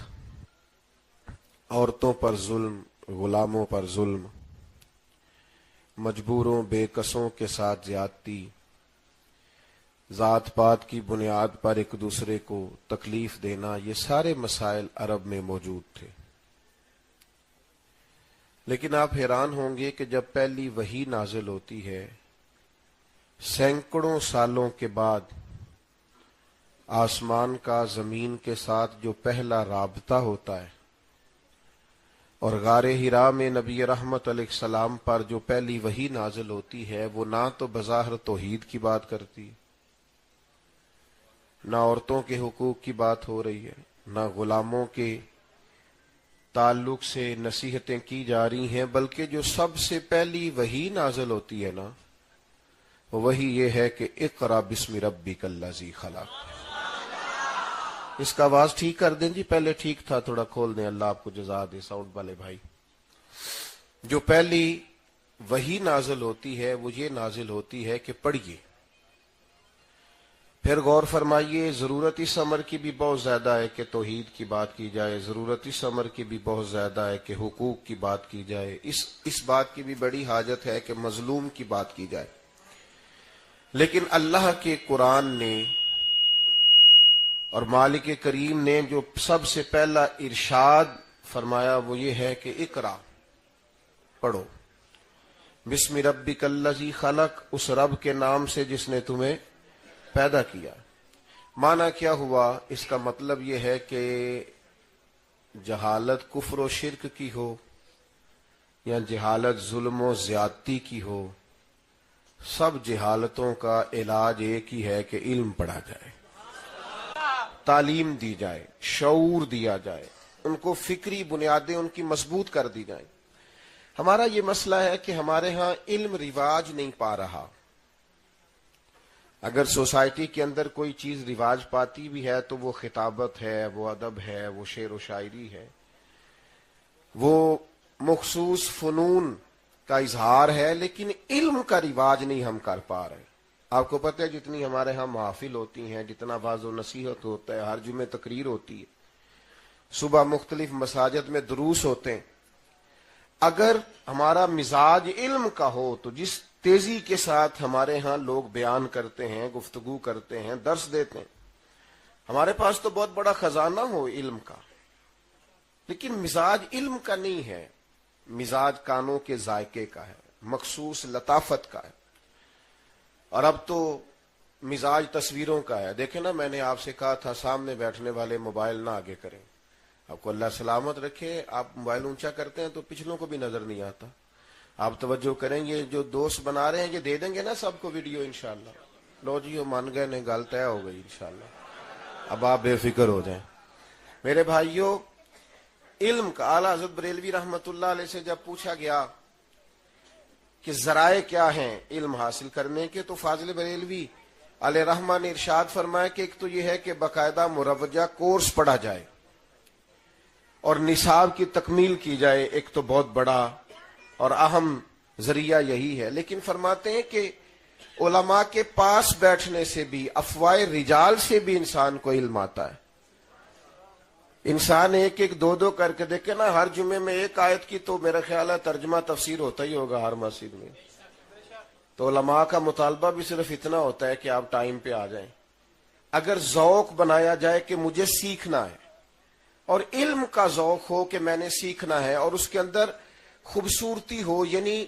عورتوں پر ظلم، غلاموں پر ظلم، مجبوروں بے کسوں کے ساتھ زیادتی، ذات پات کی بنیاد پر ایک دوسرے کو تکلیف دینا، یہ سارے مسائل عرب میں موجود تھے۔ لیکن آپ حیران ہوں گے کہ جب پہلی وحی نازل ہوتی ہے، سینکڑوں سالوں کے بعد آسمان کا زمین کے ساتھ جو پہلا رابطہ ہوتا ہے، اور غار حرا میں نبی رحمت علیہ السلام پر جو پہلی وحی نازل ہوتی ہے، وہ نہ تو بظاہر توحید کی بات کرتی، نہ عورتوں کے حقوق کی بات ہو رہی ہے، نہ غلاموں کے تعلق سے نصیحتیں کی جا رہی ہیں، بلکہ جو سب سے پہلی وحی نازل ہوتی ہے نا، وہی یہ ہے کہ اقرا بسم ربک الذی خلق۔ اس کا آواز ٹھیک کر دیں جی، پہلے ٹھیک تھا، تھوڑا کھول دیں، اللہ آپ کو جزا دے ساؤنڈ والے بھائی۔ جو پہلی وحی نازل ہوتی ہے وہ یہ نازل ہوتی ہے کہ پڑھیے، پھر غور فرمائیے، ضرورت اس امر کی بھی بہت زیادہ ہے کہ توحید کی بات کی جائے، ضرورت اس امر کی بھی بہت زیادہ ہے کہ حقوق کی بات کی جائے، اس بات کی بھی بڑی حاجت ہے کہ مظلوم کی بات کی جائے۔ لیکن اللہ کے قرآن نے اور مالک کریم نے جو سب سے پہلا ارشاد فرمایا وہ یہ ہے کہ اقرا، پڑھو، بسم ربک الذی خلق، اس رب کے نام سے جس نے تمہیں پیدا کیا۔ معنی کیا ہوا؟ اس کا مطلب یہ ہے کہ جہالت کفر و شرک کی ہو یا جہالت ظلم و زیادتی کی ہو، سب جہالتوں کا علاج ایک ہی ہے کہ علم پڑھا جائے، تعلیم دی جائے، شعور دیا جائے، ان کو فکری بنیادیں ان کی مضبوط کر دی جائیں۔ ہمارا یہ مسئلہ ہے کہ ہمارے ہاں علم رواج نہیں پا رہا۔ اگر سوسائٹی کے اندر کوئی چیز رواج پاتی بھی ہے تو وہ خطابت ہے، وہ ادب ہے، وہ شعر و شاعری ہے، وہ مخصوص فنون کا اظہار ہے، لیکن علم کا رواج نہیں ہم کر پا رہے۔ آپ کو پتہ ہے جتنی ہمارے ہاں محافل ہوتی ہیں، جتنا واعظ و نصیحت ہوتا ہے، ہر جمعے تقریر ہوتی ہے، صبح مختلف مساجد میں دروس ہوتے ہیں، اگر ہمارا مزاج علم کا ہو تو جس تیزی کے ساتھ ہمارے ہاں لوگ بیان کرتے ہیں، گفتگو کرتے ہیں، درس دیتے ہیں، ہمارے پاس تو بہت بڑا خزانہ ہو علم کا، لیکن مزاج علم کا نہیں ہے، مزاج کانوں کے ذائقے کا ہے، مخصوص لطافت کا ہے۔ اور اب تو مزاج تصویروں کا ہے۔ دیکھیں نا، میں نے آپ سے کہا تھا سامنے بیٹھنے والے موبائل نہ آگے کریں، آپ کو اللہ سلامت رکھے، آپ موبائل اونچا کرتے ہیں تو پچھلوں کو بھی نظر نہیں آتا۔ آپ توجہ کریں گے، جو دوست بنا رہے ہیں یہ دے دیں گے نا سب کو ویڈیو انشاءاللہ۔ لو جی وہ مان گئے، نے گل طے ہو گئی انشاءاللہ، اب آپ بے فکر ہو جائیں۔ میرے بھائیوں، علم کا اعلیٰ حضرت بریلوی رحمت اللہ علیہ سے جب پوچھا گیا کہ ذرائع کیا ہیں علم حاصل کرنے کے، تو فاضل بریلوی علیہ رحمہ نے ارشاد فرمایا کہ ایک تو یہ ہے کہ باقاعدہ مروجہ کورس پڑھا جائے اور نصاب کی تکمیل کی جائے، ایک تو بہت بڑا اور اہم ذریعہ یہی ہے۔ لیکن فرماتے ہیں کہ علماء کے پاس بیٹھنے سے بھی، افواہ رجال سے بھی انسان کو علم آتا ہے۔ انسان ایک ایک دو دو کر کے دیکھے نا، ہر جمعے میں ایک آیت کی تو میرا خیال ہے ترجمہ تفسیر ہوتا ہی ہوگا ہر مسجد میں۔ تو علماء کا مطالبہ بھی صرف اتنا ہوتا ہے کہ آپ ٹائم پہ آ جائیں۔ اگر ذوق بنایا جائے کہ مجھے سیکھنا ہے، اور علم کا ذوق ہو کہ میں نے سیکھنا ہے، اور اس کے اندر خوبصورتی ہو، یعنی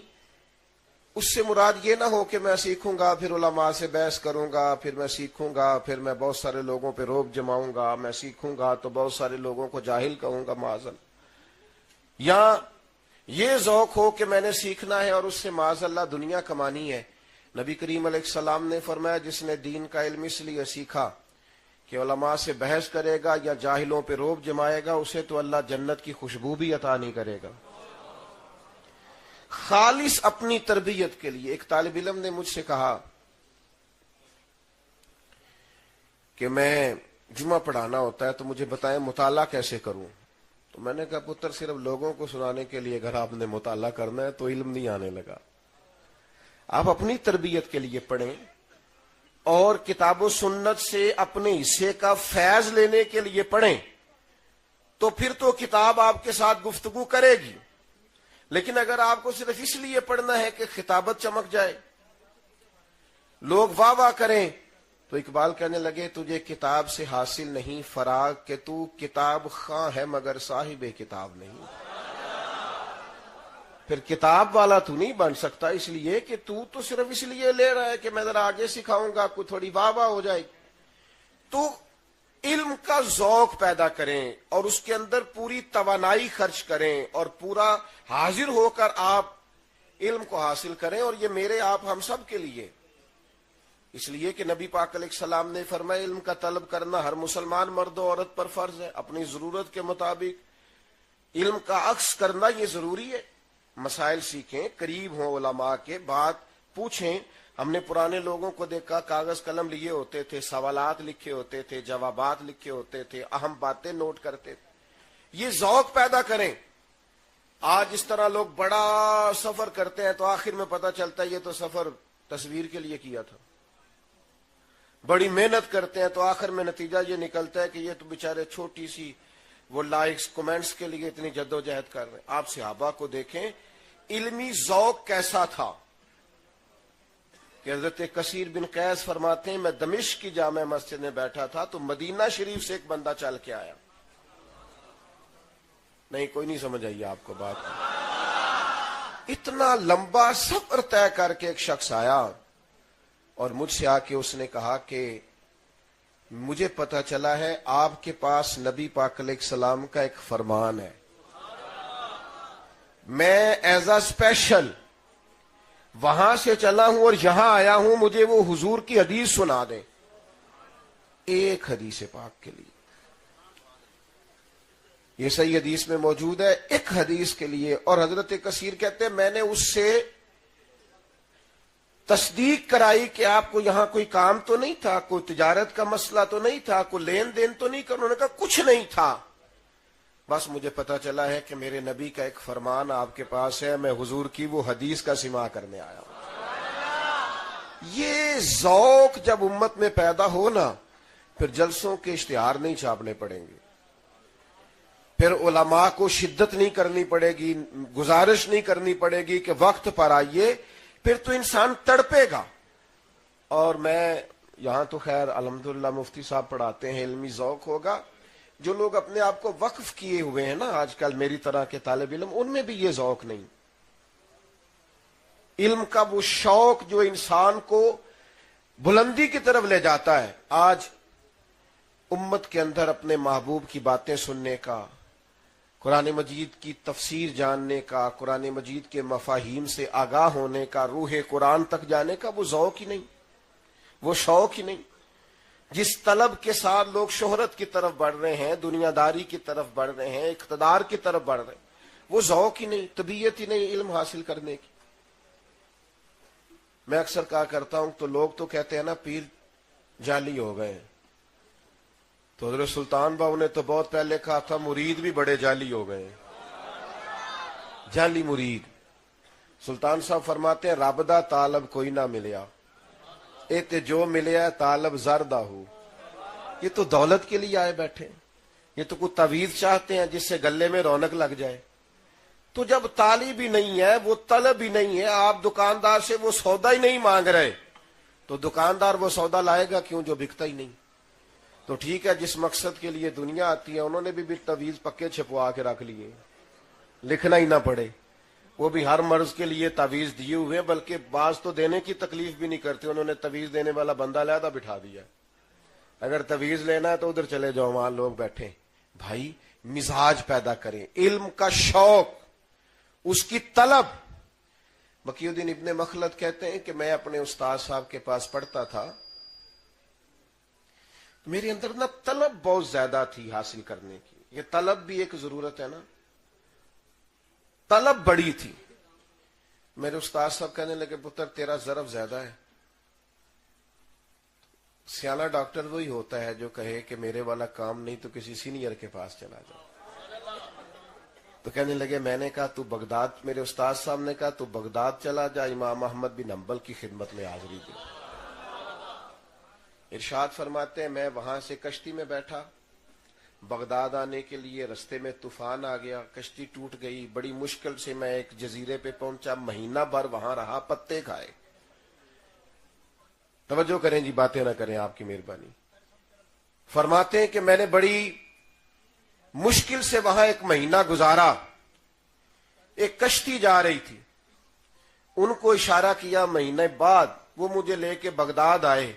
اس سے مراد یہ نہ ہو کہ میں سیکھوں گا پھر علماء سے بحث کروں گا، پھر میں سیکھوں گا پھر میں بہت سارے لوگوں پہ روب جماؤں گا، میں سیکھوں گا تو بہت سارے لوگوں کو جاہل کہوں گا معاذ، یا یہ ذوق ہو کہ میں نے سیکھنا ہے اور اس سے معاذ اللہ دنیا کمانی ہے۔ نبی کریم علیہ السلام نے فرمایا جس نے دین کا علم اس لیے سیکھا کہ علماء سے بحث کرے گا یا جاہلوں پہ روب جمائے گا، اسے تو اللہ جنت کی خوشبو بھی عطا نہیں کرے گا۔ خالص اپنی تربیت کے لیے ایک طالب علم نے مجھ سے کہا کہ میں جمعہ پڑھانا ہوتا ہے تو مجھے بتائیں مطالعہ کیسے کروں۔ تو میں نے کہا پتر صرف لوگوں کو سنانے کے لیے اگر آپ نے مطالعہ کرنا ہے تو علم نہیں آنے لگا۔ آپ اپنی تربیت کے لیے پڑھیں اور کتاب و سنت سے اپنے حصے کا فیض لینے کے لیے پڑھیں، تو پھر تو کتاب آپ کے ساتھ گفتگو کرے گی۔ لیکن اگر آپ کو صرف اس لیے پڑھنا ہے کہ خطابت چمک جائے، لوگ واہ واہ کریں، تو اقبال کہنے لگے تجھے کتاب سے حاصل نہیں فراغ کہ تو کتاب خواں ہے مگر صاحب کتاب نہیں۔ پھر کتاب والا تو نہیں بن سکتا، اس لیے کہ تو صرف اس لیے لے رہا ہے کہ میں ذرا آگے سکھاؤں گا، کوئی تھوڑی واہ واہ ہو جائے۔ تو علم کا ذوق پیدا کریں اور اس کے اندر پوری توانائی خرچ کریں اور پورا حاضر ہو کر آپ علم کو حاصل کریں، اور یہ میرے آپ ہم سب کے لیے، اس لیے کہ نبی پاک علیہ السلام نے فرمایا علم کا طلب کرنا ہر مسلمان مرد و عورت پر فرض ہے، اپنی ضرورت کے مطابق علم کا عکس کرنا یہ ضروری ہے۔ مسائل سیکھیں، قریب ہوں علماء کے، بات پوچھیں، ہم نے پرانے لوگوں کو دیکھا کاغذ قلم لیے ہوتے تھے، سوالات لکھے ہوتے تھے، جوابات لکھے ہوتے تھے، اہم باتیں نوٹ کرتے تھے. یہ ذوق پیدا کریں. آج اس طرح لوگ بڑا سفر کرتے ہیں تو آخر میں پتہ چلتا ہے یہ تو سفر تصویر کے لیے کیا تھا. بڑی محنت کرتے ہیں تو آخر میں نتیجہ یہ نکلتا ہے کہ یہ تو بیچارے چھوٹی سی وہ لائکس کمنٹس کے لیے اتنی جدوجہد کر رہے ہیں. آپ صحابہ کو دیکھیں علمی ذوق کیسا تھا کہ حضرت کثیر بن قیس فرماتے ہیں میں دمشق کی جامع مسجد میں بیٹھا تھا تو مدینہ شریف سے ایک بندہ چل کے آیا. نہیں کوئی نہیں سمجھ آئی آپ کو بات. اتنا لمبا سفر طے کر کے ایک شخص آیا اور مجھ سے آ کے اس نے کہا کہ مجھے پتہ چلا ہے آپ کے پاس نبی پاک علیہ السلام کا ایک فرمان ہے، میں ایز اے اسپیشل وہاں سے چلا ہوں اور یہاں آیا ہوں، مجھے وہ حضور کی حدیث سنا دیں، ایک حدیث پاک کے لیے. یہ صحیح حدیث میں موجود ہے ایک حدیث کے لیے. اور حضرت کثیر کہتے ہیں میں نے اس سے تصدیق کرائی کہ آپ کو یہاں کوئی کام تو نہیں تھا، کوئی تجارت کا مسئلہ تو نہیں تھا، کوئی لین دین تو نہیں کرنا. انہوں نے کہا کچھ نہیں تھا، بس مجھے پتا چلا ہے کہ میرے نبی کا ایک فرمان آپ کے پاس ہے، میں حضور کی وہ حدیث کا سماع کرنے آیا ہوں. یہ ذوق جب امت میں پیدا ہو نا، پھر جلسوں کے اشتہار نہیں چھاپنے پڑیں گے، پھر علماء کو شدت نہیں کرنی پڑے گی، گزارش نہیں کرنی پڑے گی کہ وقت پر آئیے، پھر تو انسان تڑپے گا. اور میں یہاں تو خیر الحمدللہ مفتی صاحب پڑھاتے ہیں، علمی ذوق ہوگا. جو لوگ اپنے آپ کو وقف کیے ہوئے ہیں نا آج کل میری طرح کے طالب علم، ان میں بھی یہ ذوق نہیں. علم کا وہ شوق جو انسان کو بلندی کی طرف لے جاتا ہے. آج امت کے اندر اپنے محبوب کی باتیں سننے کا، قرآن مجید کی تفسیر جاننے کا، قرآن مجید کے مفاہیم سے آگاہ ہونے کا، روح قرآن تک جانے کا وہ ذوق ہی نہیں، وہ شوق ہی نہیں. جس طلب کے ساتھ لوگ شہرت کی طرف بڑھ رہے ہیں، دنیا داری کی طرف بڑھ رہے ہیں، اقتدار کی طرف بڑھ رہے ہیں، وہ ذوق ہی نہیں، طبیعت ہی نہیں علم حاصل کرنے کی. میں اکثر کہا کرتا ہوں تو لوگ تو کہتے ہیں نا پیر جعلی ہو گئے ہیں، تو حضرت سلطان باؤ نے تو بہت پہلے کہا تھا مرید بھی بڑے جعلی ہو گئے ہیں، جعلی مرید. سلطان صاحب فرماتے ہیں رب دا طالب کوئی نہ ملیا، اے تے جو ملیا طالب زردہ ہو. یہ تو دولت کے لیے آئے بیٹھے، یہ تو کوئی تعویذ چاہتے ہیں جس سے گلے میں رونق لگ جائے. تو جب طالب ہی نہیں ہے، وہ طلب ہی نہیں ہے، آپ دکاندار سے وہ سودا ہی نہیں مانگ رہے، تو دکاندار وہ سودا لائے گا کیوں جو بکتا ہی نہیں. تو ٹھیک ہے جس مقصد کے لیے دنیا آتی ہے انہوں نے بھی تعویذ پکے چھپوا کے رکھ لیے، لکھنا ہی نہ پڑے. وہ بھی ہر مرض کے لیے تعویذ دیے ہوئے ہیں، بلکہ بعض تو دینے کی تکلیف بھی نہیں کرتے، انہوں نے تعویذ دینے والا بندہ علیحدہ بٹھا دیا. اگر تعویذ لینا ہے تو ادھر چلے جاؤ، وہاں لوگ بیٹھے. بھائی مزاج پیدا کریں، علم کا شوق، اس کی طلب. بقی الدین ابن مخلد کہتے ہیں کہ میں اپنے استاد صاحب کے پاس پڑھتا تھا، میرے اندر نا طلب بہت زیادہ تھی حاصل کرنے کی. یہ طلب بھی ایک ضرورت ہے نا، طلب بڑی تھی. میرے استاد صاحب کہنے لگے پتر تیرا ضرب زیادہ ہے. سیالا ڈاکٹر وہی ہوتا ہے جو کہے کہ میرے والا کام نہیں تو کسی سینئر کے پاس چلا جاؤ. تو کہنے لگے میں نے کہا تو بغداد، میرے استاد صاحب نے کہا تو بغداد چلا جا، امام احمد بن حنبل کی خدمت میں حاضری دے. ارشاد فرماتے ہیں میں وہاں سے کشتی میں بیٹھا، بغداد آنے کے لیے رستے میں طوفان آ گیا، کشتی ٹوٹ گئی، بڑی مشکل سے میں ایک جزیرے پہ پہنچا، مہینہ بھر وہاں رہا، پتے کھائے. توجہ کریں جی، باتیں نہ کریں، آپ کی مہربانی. فرماتے ہیں کہ میں نے بڑی مشکل سے وہاں ایک مہینہ گزارا. ایک کشتی جا رہی تھی، ان کو اشارہ کیا، مہینے بعد وہ مجھے لے کے بغداد آئے.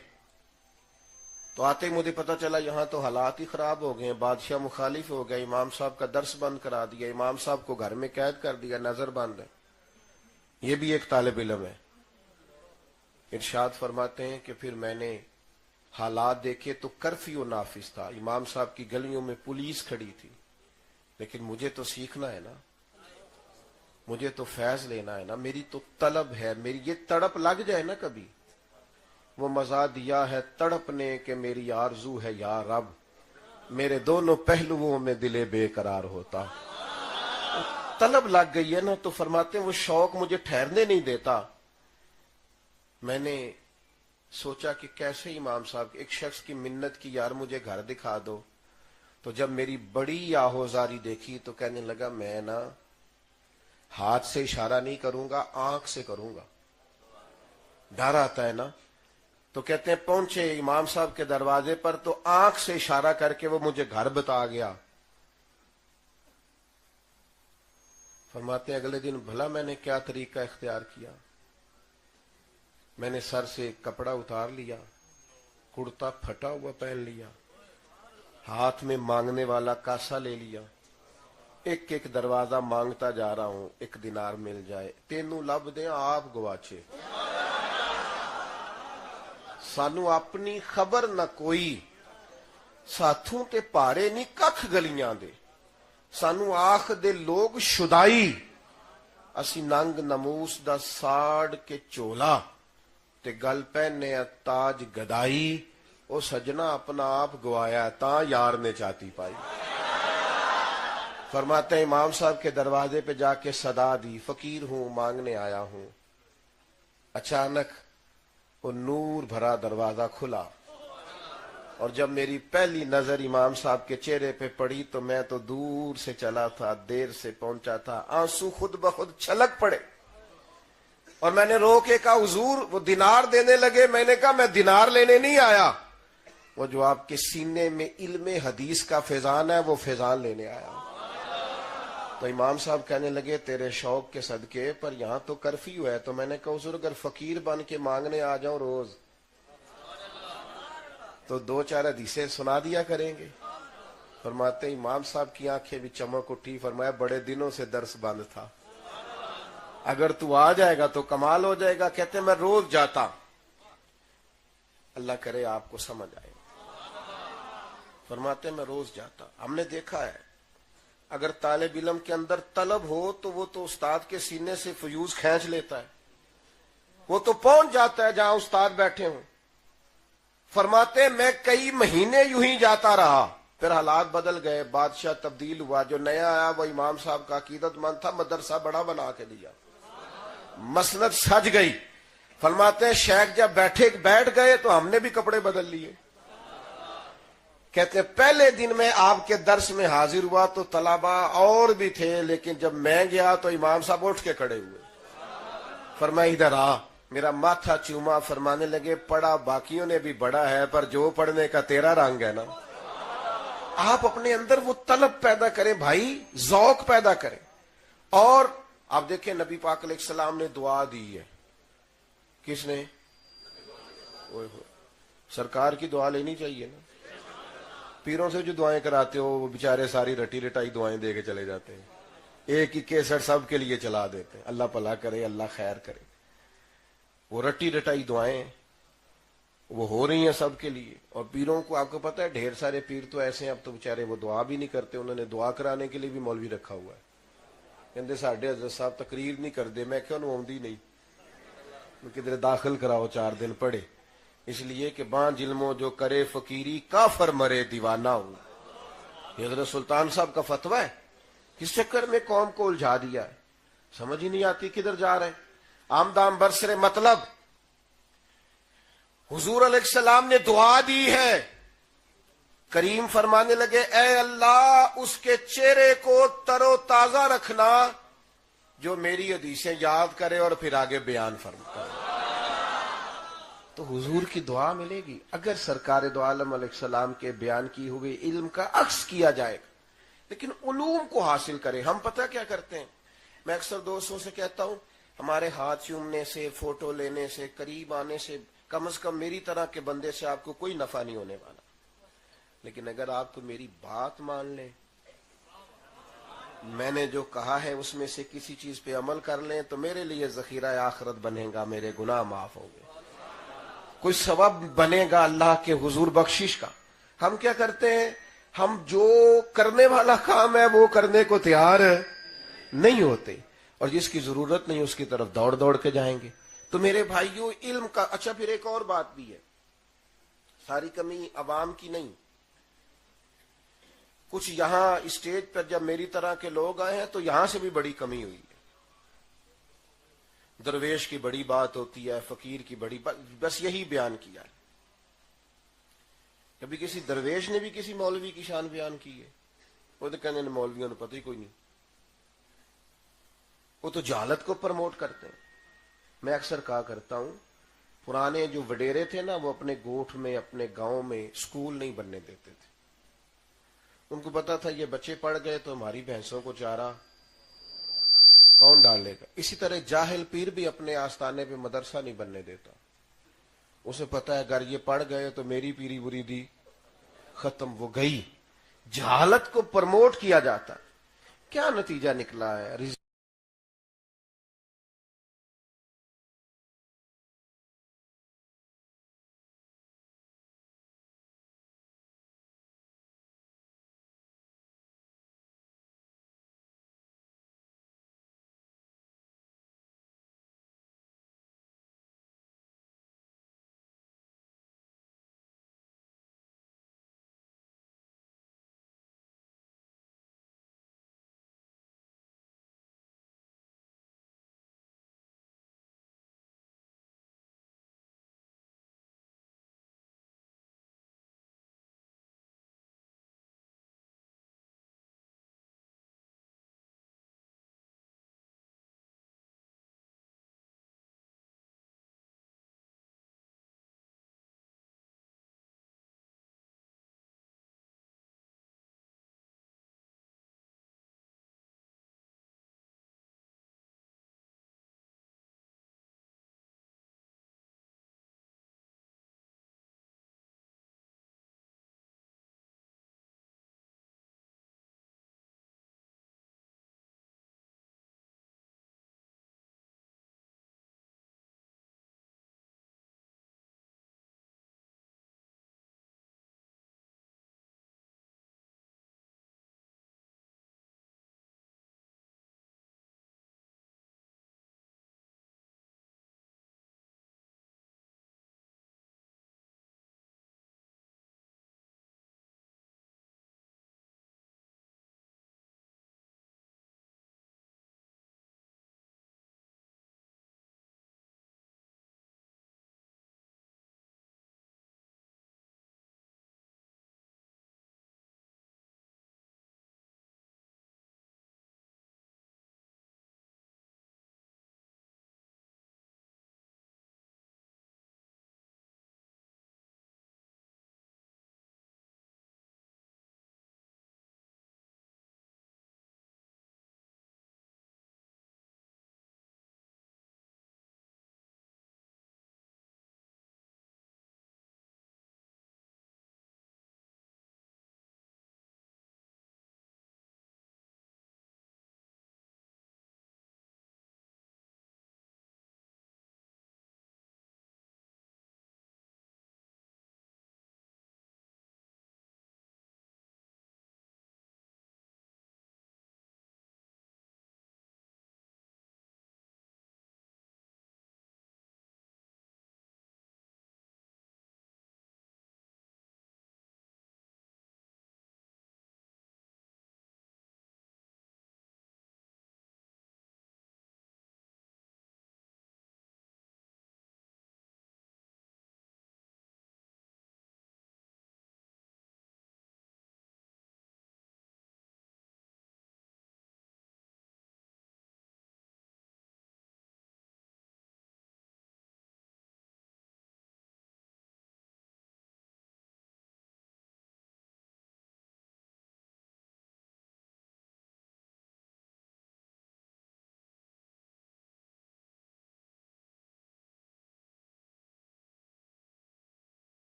تو آتے ہی مجھے پتا چلا یہاں تو حالات ہی خراب ہو گئے ہیں، بادشاہ مخالف ہو گئے، امام صاحب کا درس بند کرا دیا، امام صاحب کو گھر میں قید کر دیا، نظر بند ہے. یہ بھی ایک طالب علم ہے. ارشاد فرماتے ہیں کہ پھر میں نے حالات دیکھے تو کرفیو نافذ تھا، امام صاحب کی گلیوں میں پولیس کھڑی تھی، لیکن مجھے تو سیکھنا ہے نا، مجھے تو فیض لینا ہے نا، میری تو طلب ہے، میری یہ تڑپ لگ جائے نا کبھی وہ مزہ دیا ہے تڑپنے کہ میری آرزو ہے یا رب، میرے دونوں پہلوؤں میں دل بے قرار ہوتا۔ طلب لگ گئی ہے نا، تو فرماتے ہیں وہ شوق مجھے ٹھہرنے نہیں دیتا۔ میں نے سوچا کہ کیسے امام صاحب ایک شخص کی منت کی، یار مجھے گھر دکھا دو، تو جب میری بڑی آہوزاری دیکھی تو کہنے لگا میں نا ہاتھ سے اشارہ نہیں کروں گا، آنکھ سے کروں گا۔ ڈر آتا ہے نا، تو کہتے ہیں پہنچے امام صاحب کے دروازے پر تو آنکھ سے اشارہ کر کے وہ مجھے گھر بتا گیا۔ فرماتے ہیں اگلے دن بھلا میں نے کیا طریقہ اختیار کیا، میں نے سر سے کپڑا اتار لیا، کرتا پھٹا ہوا پہن لیا، ہاتھ میں مانگنے والا کاسا لے لیا، ایک ایک دروازہ مانگتا جا رہا ہوں، 1 دینار مل جائے، تینوں لب دیں آپ گواچے۔ سانو اپنی خبر نہ کوئی، ساتھوں تے پارے نہیں ککھ گلیاں دے، سانو آخ دے لوگ شدائی، اسی ننگ نموس دا ساڑ کے چولا تے گل پہنے تاج گدائی، او سجنا اپنا آپ گوایا تاں یار نے چاتی پائی۔ فرماتے ہیں امام صاحب کے دروازے پہ جا کے صدا دی، فقیر ہوں مانگنے آیا ہوں۔ اچانک وہ نور بھرا دروازہ کھلا، اور جب میری پہلی نظر امام صاحب کے چہرے پہ پڑی تو میں تو دور سے چلا تھا، دیر سے پہنچا تھا، آنسو خود بخود چھلک پڑے، اور میں نے رو کے کہا حضور وہ دینار دینے لگے، میں نے کہا میں دینار لینے نہیں آیا، وہ جو آپ کے سینے میں علم حدیث کا فیضان ہے وہ فیضان لینے آیا۔ تو امام صاحب کہنے لگے تیرے شوق کے صدقے پر یہاں تو کرفیو ہے، تو میں نے کہا حضور اگر فقیر بن کے مانگنے آ جاؤں روز تو 2-4 حدیثیں سنا دیا کریں گے۔ فرماتے امام صاحب کی آنکھیں بھی چمک اٹھی، فرمایا بڑے دنوں سے درس بند تھا، اگر تو آ جائے گا تو کمال ہو جائے گا۔ کہتے میں روز جاتا، اللہ کرے آپ کو سمجھ آئے۔ فرماتے میں روز جاتا، ہم نے دیکھا ہے اگر طالب علم کے اندر طلب ہو تو وہ تو استاد کے سینے سے فیوز کھینچ لیتا ہے، وہ تو پہنچ جاتا ہے جہاں استاد بیٹھے ہوں۔ فرماتے ہیں میں کئی مہینے یوں ہی جاتا رہا، پھر حالات بدل گئے، بادشاہ تبدیل ہوا، جو نیا آیا وہ امام صاحب کا عقیدت مند تھا، مدرسہ بڑا بنا کے دیا، مسند سج گئی۔ فرماتے ہیں شیخ جب بیٹھ گئے تو ہم نے بھی کپڑے بدل لیے۔ کہتے ہیں پہلے دن میں آپ کے درس میں حاضر ہوا تو طلباء اور بھی تھے، لیکن جب میں گیا تو امام صاحب اٹھ کے کھڑے ہوئے، فرمایا ادھر آ، میرا ماتھا چوما، فرمانے لگے پڑھا باقیوں نے بھی بڑا ہے پر جو پڑھنے کا تیرا رنگ ہے نا۔ آپ اپنے اندر وہ طلب پیدا کریں بھائی، ذوق پیدا کریں۔ اور آپ دیکھیں نبی پاک علیہ السلام نے دعا دی ہے، کس نے؟ سرکار کی دعا لینی چاہیے نا۔ پیروں سے جو دعائیں کراتے ہو وہ بیچارے ساری رٹی رٹائی دعائیں دے کے چلے جاتے ہیں، ایک ہی کیسٹ سب کے لیے چلا دیتے ہیں، اللہ بھلا کرے اللہ خیر کرے۔ وہ رٹی رٹائی دعائیں وہ ہو رہی ہیں سب کے لیے، اور پیروں کو آپ کو پتا ہے ڈھیر سارے پیر تو ایسے ہیں اب تو بیچارے وہ دعا بھی نہیں کرتے، انہوں نے دعا کرانے کے لیے بھی مولوی رکھا ہوا ہے، کہتے ساڈے حضرت صاحب تقریر نہیں کرتے، میں کیوں آؤندی نہیں، کدھر داخل کراؤ 4 دن پڑھے، اس لیے کہ بان علموں جو کرے فقیری کافر مرے دیوانہ ہوں۔ یہ حضرت سلطان صاحب کا فتویٰ ہے، کس چکر میں قوم کو الجھا دیا ہے، سمجھ ہی نہیں آتی کدھر جا رہے ہیں۔ آمدام برسر مطلب حضور علیہ السلام نے دعا دی ہے، کریم فرمانے لگے اے اللہ اس کے چہرے کو تر و تازہ رکھنا جو میری حدیثیں یاد کرے اور پھر آگے بیان فرماتا ہے، تو حضور کی دعا ملے گی۔ اگر سرکار دو عالم علیہ السلام کے بیان کی ہوئی علم کا عکس کیا جائے گا، لیکن علوم کو حاصل کریں۔ ہم پتہ کیا کرتے ہیں، میں اکثر دوستوں سے کہتا ہوں ہمارے ہاتھ چومنے سے، فوٹو لینے سے، قریب آنے سے کم از کم میری طرح کے بندے سے آپ کو کوئی نفع نہیں ہونے والا، لیکن اگر آپ کو میری بات مان لیں، میں نے جو کہا ہے اس میں سے کسی چیز پہ عمل کر لیں تو میرے لیے ذخیرہ آخرت بنے گا، میرے گناہ معاف ہوں گے، کوئی سبب بنے گا اللہ کے حضور بخشش کا۔ ہم کیا کرتے ہیں، ہم جو کرنے والا کام ہے وہ کرنے کو تیار نہیں ہوتے، اور جس کی ضرورت نہیں اس کی طرف دوڑ دوڑ کے جائیں گے۔ تو میرے بھائیوں علم کا اچھا پھر ایک اور بات بھی ہے، ساری کمی عوام کی نہیں، کچھ یہاں اسٹیج پر جب میری طرح کے لوگ آئے ہیں تو یہاں سے بھی بڑی کمی ہوئی ہے۔ درویش کی بڑی بات ہوتی ہے، فقیر کی بڑی بات، بس یہی بیان کیا ہے۔ کبھی کسی درویش نے بھی کسی مولوی کی شان بیان کی ہے؟ وہ تو کہنے مولویوں نے پتہ ہی کوئی نہیں، وہ تو جہالت کو پروموٹ کرتے ہیں۔ میں اکثر کہا کرتا ہوں، پرانے جو وڈیرے تھے نا، وہ اپنے گوٹھ میں اپنے گاؤں میں سکول نہیں بننے دیتے تھے۔ ان کو پتا تھا یہ بچے پڑھ گئے تو ہماری بھینسوں کو چارہ کون ڈالے گا۔ اسی طرح جاہل پیر بھی اپنے آستانے پہ مدرسہ نہیں بننے دیتا، اسے پتا ہے اگر یہ پڑھ گئے تو میری پیری مریدی ختم، وہ گئی۔ جہالت کو پروموٹ کیا جاتا، کیا نتیجہ نکلا ہے؟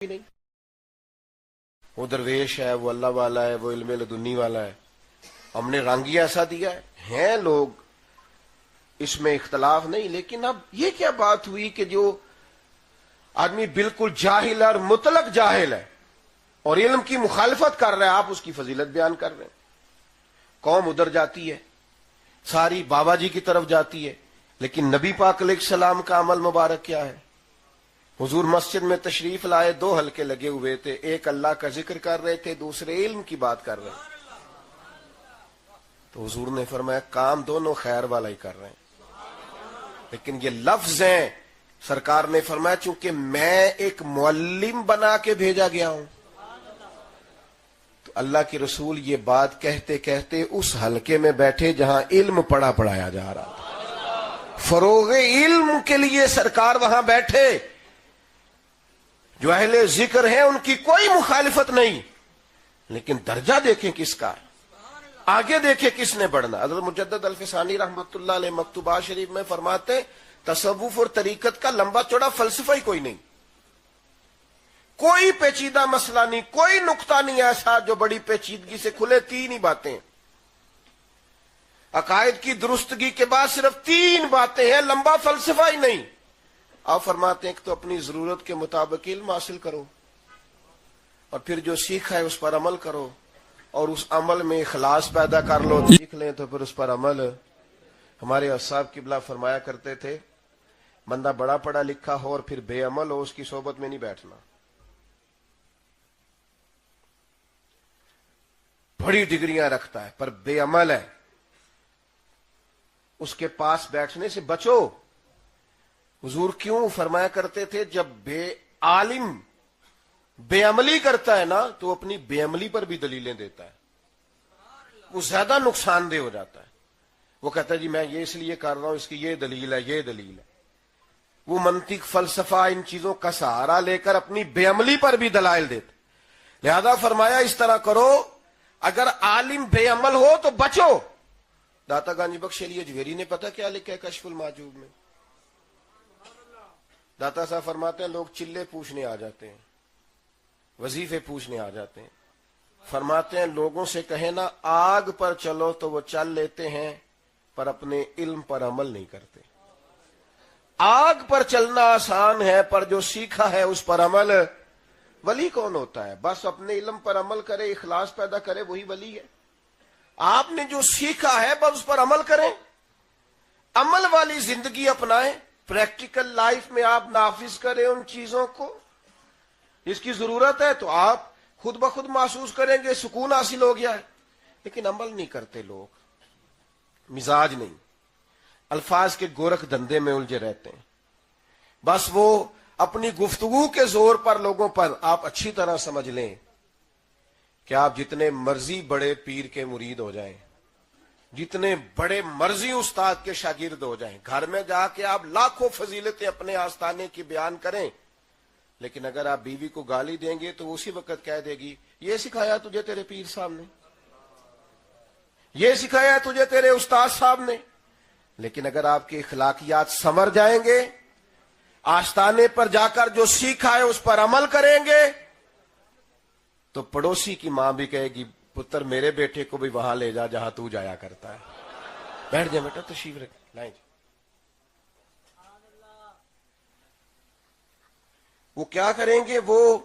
بھی نہیں. وہ درویش ہے, وہ اللہ والا ہے, وہ علم لدنی والا ہے. ہم نے رنگ ہی ایسا دیا ہے. ہیں لوگ, اس میں اختلاف نہیں, لیکن اب یہ کیا بات ہوئی کہ جو آدمی بالکل جاہل اور مطلق جاہل ہے اور علم کی مخالفت کر رہا ہے, آپ اس کی فضیلت بیان کر رہے ہیں. قوم ادھر جاتی ہے, ساری بابا جی کی طرف جاتی ہے, لیکن نبی پاک علیہ السلام کا عمل مبارک کیا ہے؟ حضور مسجد میں تشریف لائے, 2 حلقے لگے ہوئے تھے, ایک اللہ کا ذکر کر رہے تھے, دوسرے علم کی بات کر رہے تھے. تو حضور نے فرمایا کام دونوں خیر والا ہی کر رہے ہیں, لیکن یہ لفظ ہیں. سرکار نے فرمایا چونکہ میں ایک معلم بنا کے بھیجا گیا ہوں. تو اللہ کے رسول یہ بات کہتے کہتے اس حلقے میں بیٹھے جہاں علم پڑھایا جا رہا تھا. فروغ علم کے لیے سرکار وہاں بیٹھے. جو اہل ذکر ہیں ان کی کوئی مخالفت نہیں, لیکن درجہ دیکھیں کس کا, آگے دیکھیں کس نے بڑھنا. حضرت مجدد الفسانی رحمت اللہ علیہ مکتوبات شریف میں فرماتے ہیں تصوف اور طریقت کا لمبا چوڑا فلسفہ ہی کوئی نہیں, کوئی پیچیدہ مسئلہ نہیں, کوئی نقطہ نہیں ایسا جو بڑی پیچیدگی سے کھلے. 3 ہی باتیں, عقائد کی درستگی کے بعد صرف 3 باتیں ہیں, لمبا فلسفہ ہی نہیں. آپ فرماتے ہیں کہ تو اپنی ضرورت کے مطابق علم حاصل کرو, اور پھر جو سیکھا ہے اس پر عمل کرو, اور اس عمل میں اخلاص پیدا کر لو. سیکھ لیں تو پھر اس پر عمل. ہمارے اصحاب قبلہ فرمایا کرتے تھے بندہ بڑا پڑھا لکھا ہو اور پھر بے عمل ہو, اس کی صحبت میں نہیں بیٹھنا. بڑی ڈگریاں رکھتا ہے پر بے عمل ہے, اس کے پاس بیٹھنے سے بچو. حضور کیوں فرمایا کرتے تھے جب بے عالم بے عملی کرتا ہے نا تو اپنی بے عملی پر بھی دلیلیں دیتا ہے, وہ زیادہ نقصان دہ ہو جاتا ہے. وہ کہتا ہے جی میں یہ اس لیے کر رہا ہوں, اس کی یہ دلیل ہے, یہ دلیل ہے. وہ منطق فلسفہ ان چیزوں کا سہارا لے کر اپنی بے عملی پر بھی دلائل دیتے. لہذا فرمایا اس طرح کرو, اگر عالم بے عمل ہو تو بچو. داتا گانجی بخش علی اجویری نے پتہ کیا لکھا ہے کشف المحجوب میں؟ داتا صاحب فرماتے ہیں لوگ چلے پوچھنے آ جاتے ہیں, وظیفے پوچھنے آ جاتے ہیں. فرماتے ہیں لوگوں سے کہیں نا آگ پر چلو تو وہ چل لیتے ہیں, پر اپنے علم پر عمل نہیں کرتے. آگ پر چلنا آسان ہے, پر جو سیکھا ہے اس پر عمل. ولی کون ہوتا ہے؟ بس اپنے علم پر عمل کرے, اخلاص پیدا کرے, وہی ولی ہے. آپ نے جو سیکھا ہے بس اس پر عمل کریں, عمل والی زندگی اپنائیں, پریکٹیکل لائف میں آپ نافذ کریں ان چیزوں کو. اس کی ضرورت ہے تو آپ خود بخود محسوس کریں گے سکون حاصل ہو گیا ہے. لیکن عمل نہیں کرتے لوگ, مزاج نہیں, الفاظ کے گورکھ دھندے میں الجھے رہتے ہیں. بس وہ اپنی گفتگو کے زور پر لوگوں پر. آپ اچھی طرح سمجھ لیں کہ آپ جتنے مرضی بڑے پیر کے مرید ہو جائیں, جتنے بڑے مرضی استاد کے شاگرد ہو جائیں, گھر میں جا کے آپ لاکھوں فضیلتیں اپنے آستانے کی بیان کریں, لیکن اگر آپ بیوی کو گالی دیں گے تو اسی وقت کہہ دے گی یہ سکھایا تجھے تیرے پیر صاحب نے, یہ سکھایا تجھے تیرے استاد صاحب نے. لیکن اگر آپ کے اخلاقیات سنور جائیں گے, آستانے پر جا کر جو سیکھا ہے اس پر عمل کریں گے, تو پڑوسی کی ماں بھی کہے گی پتر میرے بیٹے کو بھی وہاں لے جا جہاں تو جایا کرتا ہے. بیٹھ جائے بیٹا, تشریف رکھ لائیں جی. وہ کیا کریں گے؟ وہ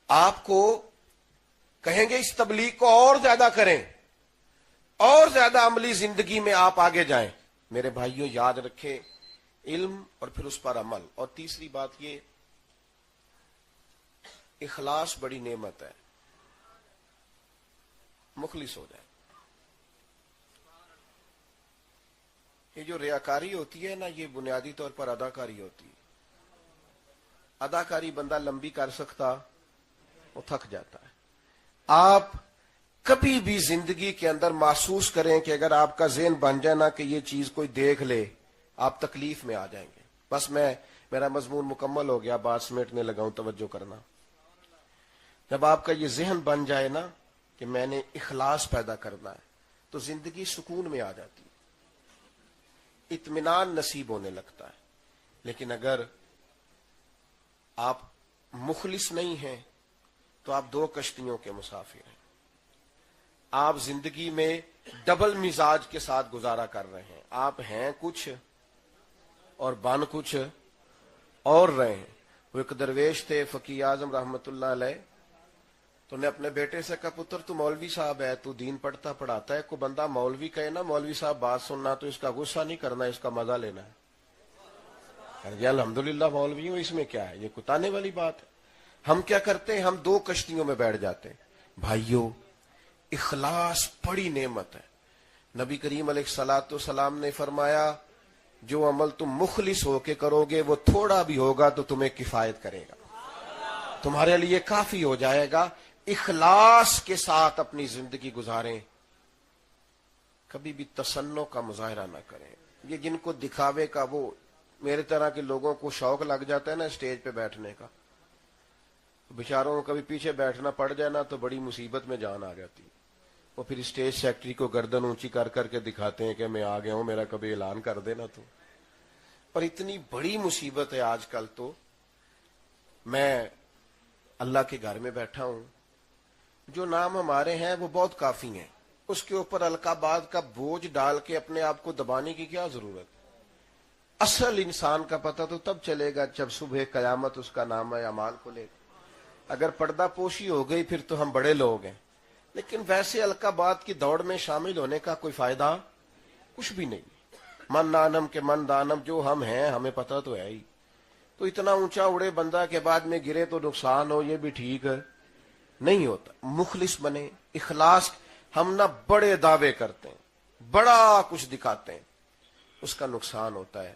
آپ کو کہیں گے اس تبلیغ کو اور زیادہ کریں, اور زیادہ عملی زندگی میں آپ آگے جائیں. میرے بھائیوں یاد رکھیں علم اور پھر اس پر عمل. اور تیسری بات یہ, اخلاص بڑی نعمت ہے, مخلص ہو جائے. یہ جو ریاکاری ہوتی ہے نا, یہ بنیادی طور پر اداکاری ہوتی ہے. اداکاری بندہ لمبی کر سکتا, وہ تھک جاتا ہے. آپ کبھی بھی زندگی کے اندر محسوس کریں کہ اگر آپ کا ذہن بن جائے نا کہ یہ چیز کوئی دیکھ لے, آپ تکلیف میں آ جائیں گے. بس میرا مضمون مکمل ہو گیا, بات سمیٹنے لگا ہوں, توجہ کرنا. جب آپ کا یہ ذہن بن جائے نا کہ میں نے اخلاص پیدا کرنا ہے, تو زندگی سکون میں آ جاتی, اطمینان نصیب ہونے لگتا ہے. لیکن اگر آپ مخلص نہیں ہیں تو آپ دو کشتیوں کے مسافر ہیں. آپ زندگی میں ڈبل مزاج کے ساتھ گزارا کر رہے ہیں. آپ ہیں کچھ اور بن کچھ اور رہے ہیں. وہ ایک درویش تھے فقیہ اعظم رحمت اللہ علیہ, تو نے اپنے بیٹے سے کہا پتر تو مولوی صاحب ہے, تو دین پڑھتا پڑھاتا ہے, کوئی بندہ مولوی کہے نا مولوی صاحب بات سننا تو اس کا غصہ نہیں کرنا, اس کا مزہ لینا ہے. جی الحمدللہ مولوی ہوں, اس میں کیا ہے, یہ کتانے والی بات ہے. ہم کیا کرتے ہیں, ہم دو کشتیوں میں بیٹھ جاتے ہیں. بھائیو اخلاص بڑی نعمت ہے. نبی کریم علیہ الصلوۃ والسلام نے فرمایا جو عمل تم مخلص ہو کے کرو گے وہ تھوڑا بھی ہوگا تو تمہیں کفایت کرے گا, تمہارے لیے کافی ہو جائے گا. اخلاص کے ساتھ اپنی زندگی گزاریں, کبھی بھی تصنع کا مظاہرہ نہ کریں. یہ جن کو دکھاوے کا, وہ میرے طرح کے لوگوں کو شوق لگ جاتا ہے نا اسٹیج پہ بیٹھنے کا, بیچاروں کو کبھی پیچھے بیٹھنا پڑ جائے نا تو بڑی مصیبت میں جان آ جاتی. وہ پھر اسٹیج سیکرٹری کو گردن اونچی کر کر کے دکھاتے ہیں کہ میں آ گیا ہوں, میرا کبھی اعلان کر دینا تو. پر اتنی بڑی مصیبت ہے آج کل. تو میں اللہ کے گھر میں بیٹھا ہوں, جو نام ہمارے ہیں وہ بہت کافی ہیں, اس کے اوپر القابات کا بوجھ ڈال کے اپنے آپ کو دبانے کی کیا ضرورت. اصل انسان کا پتہ تو تب چلے گا جب صبح قیامت اس کا نامہ اعمال کھلے. اگر پردہ پوشی ہو گئی پھر تو ہم بڑے لوگ ہیں, لیکن ویسے القابات کی دوڑ میں شامل ہونے کا کوئی فائدہ کچھ بھی نہیں. من نانم کے من دانم, جو ہم ہیں ہمیں پتہ تو ہے ہی. تو اتنا اونچا اڑے بندہ کے بعد میں گرے تو نقصان ہو, یہ بھی ٹھیک نہیں ہوتا. مخلص بنے, اخلاص. ہم نہ بڑے دعوے کرتے ہیں, بڑا کچھ دکھاتے ہیں, اس کا نقصان ہوتا ہے.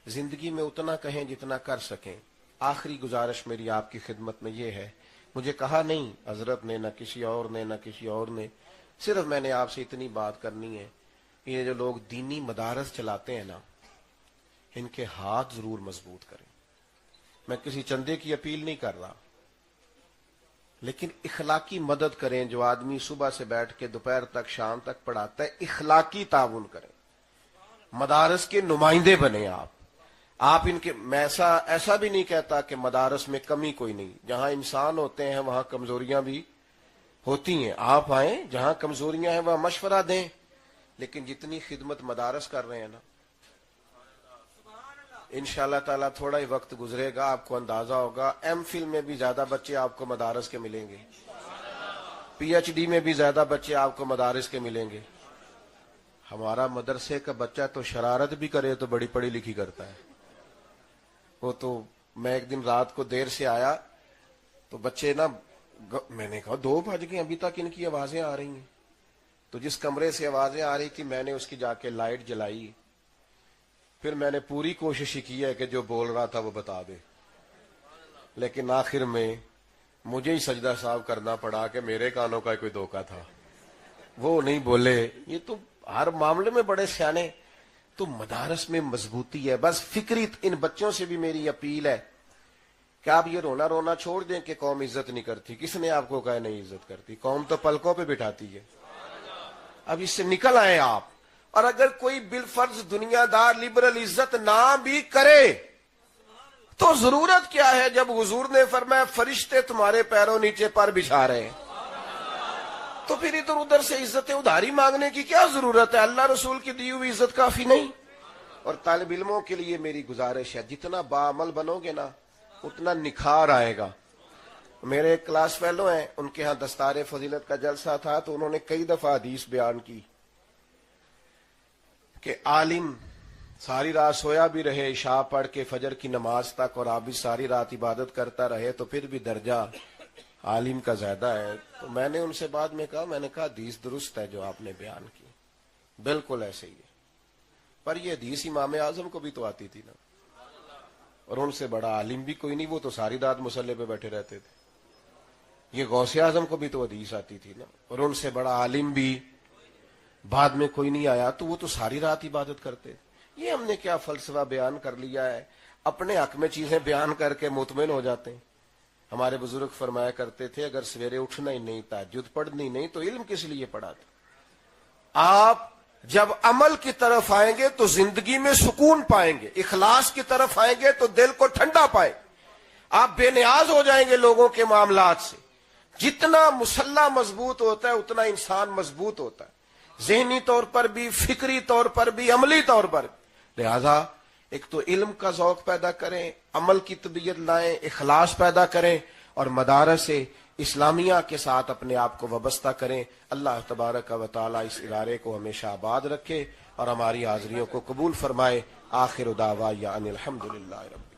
زندگی میں اتنا کہیں جتنا کر سکیں. آخری گزارش میری آپ کی خدمت میں یہ ہے, مجھے کہا نہیں حضرت نے, نہ کسی اور نے, نہ کسی اور نے, صرف میں نے آپ سے اتنی بات کرنی ہے, یہ جو لوگ دینی مدارس چلاتے ہیں نا, ان کے ہاتھ ضرور مضبوط کریں. میں کسی چندے کی اپیل نہیں کر رہا, لیکن اخلاقی مدد کریں. جو آدمی صبح سے بیٹھ کے دوپہر تک شام تک پڑھاتا ہے, اخلاقی تعاون کریں. مدارس کے نمائندے بنے آپ ان کے. میں ایسا بھی نہیں کہتا کہ مدارس میں کمی کوئی نہیں, جہاں انسان ہوتے ہیں وہاں کمزوریاں بھی ہوتی ہیں. آپ آئیں, جہاں کمزوریاں ہیں وہاں مشورہ دیں, لیکن جتنی خدمت مدارس کر رہے ہیں نا, انشاءاللہ تعالیٰ تھوڑا ہی وقت گزرے گا, آپ کو اندازہ ہوگا ایم فل میں بھی زیادہ بچے آپ کو مدارس کے ملیں گے, پی ایچ ڈی میں بھی زیادہ بچے آپ کو مدارس کے ملیں گے. ہمارا مدرسے کا بچہ تو شرارت بھی کرے تو بڑی پڑھی لکھی کرتا ہے. وہ تو میں ایک دن رات کو دیر سے آیا تو بچے نا, میں نے کہا 2 بج گئے ابھی تک ان کی آوازیں آ رہی ہیں. تو جس کمرے سے آوازیں آ رہی تھی میں نے اس کی جا کے لائٹ جلائی. پھر میں نے پوری کوشش کی ہے کہ جو بول رہا تھا وہ بتا دے, لیکن آخر میں مجھے ہی سجدہ صاحب کرنا پڑا کہ میرے کانوں کا کوئی دھوکہ تھا, وہ نہیں بولے. یہ تو ہر معاملے میں بڑے سیانے. تو مدارس میں مضبوطی ہے. بس فکری ان بچوں سے بھی میری اپیل ہے کہ آپ یہ رونا چھوڑ دیں کہ قوم عزت نہیں کرتی. کس نے آپ کو کہا نہیں عزت کرتی؟ قوم تو پلکوں پہ بٹھاتی ہے. اب اس سے نکل آئے آپ. اور اگر کوئی بالفرض دنیا دار لبرل عزت نہ بھی کرے تو ضرورت کیا ہے, جب حضور نے فرمایا فرشتے تمہارے پیروں نیچے پر بچھا رہے ہیں, تو پھر ادھر ادھر سے عزتیں ادھاری مانگنے کی کیا ضرورت ہے؟ اللہ رسول کی دی ہوئی عزت کافی نہیں؟ اور طالب علموں کے لیے میری گزارش ہے, جتنا باعمل بنو گے نا اتنا نکھار آئے گا. میرے ایک کلاس فیلو ہیں, ان کے ہاں دستار فضیلت کا جلسہ تھا, تو انہوں نے کئی دفعہ حدیث بیان کی کہ عالم ساری رات سویا بھی رہے عشاء پڑھ کے فجر کی نماز تک, اور آپ بھی ساری رات عبادت کرتا رہے, تو پھر بھی درجہ عالم کا زیادہ ہے. تو میں نے ان سے بعد میں کہا حدیث درست ہے جو آپ نے بیان کی, بالکل ایسے ہی ہے. پر یہ حدیث امام اعظم کو بھی تو آتی تھی نا, اور ان سے بڑا عالم بھی کوئی نہیں, وہ تو ساری رات مصلی پہ بیٹھے رہتے تھے. یہ غوث اعظم کو بھی تو حدیث آتی تھی نا, اور ان سے بڑا عالم بھی بعد میں کوئی نہیں آیا, تو وہ تو ساری رات عبادت کرتے. یہ ہم نے کیا فلسفہ بیان کر لیا ہے, اپنے حق میں چیزیں بیان کر کے مطمئن ہو جاتے ہیں. ہمارے بزرگ فرمایا کرتے تھے اگر سویرے اٹھنا ہی نہیں, تہجد پڑھنی نہیں, تو علم کس لیے پڑھا تھا؟ آپ جب عمل کی طرف آئیں گے تو زندگی میں سکون پائیں گے, اخلاص کی طرف آئیں گے تو دل کو ٹھنڈا پائیں. آپ بے نیاز ہو جائیں گے لوگوں کے معاملات سے. جتنا مسلح مضبوط ہوتا ہے اتنا انسان مضبوط ہوتا ہے، ذہنی طور پر بھی، فکری طور پر بھی، عملی طور پر. لہذا ایک تو علم کا ذوق پیدا کریں، عمل کی طبیعت لائیں، اخلاص پیدا کریں، اور مدارس اسلامیہ کے ساتھ اپنے آپ کو وابستہ کریں. اللہ تبارک و تعالی اس ادارے کو ہمیشہ آباد رکھے اور ہماری حاضریوں کو قبول فرمائے. آخر دعوانا ان الحمدللہ رب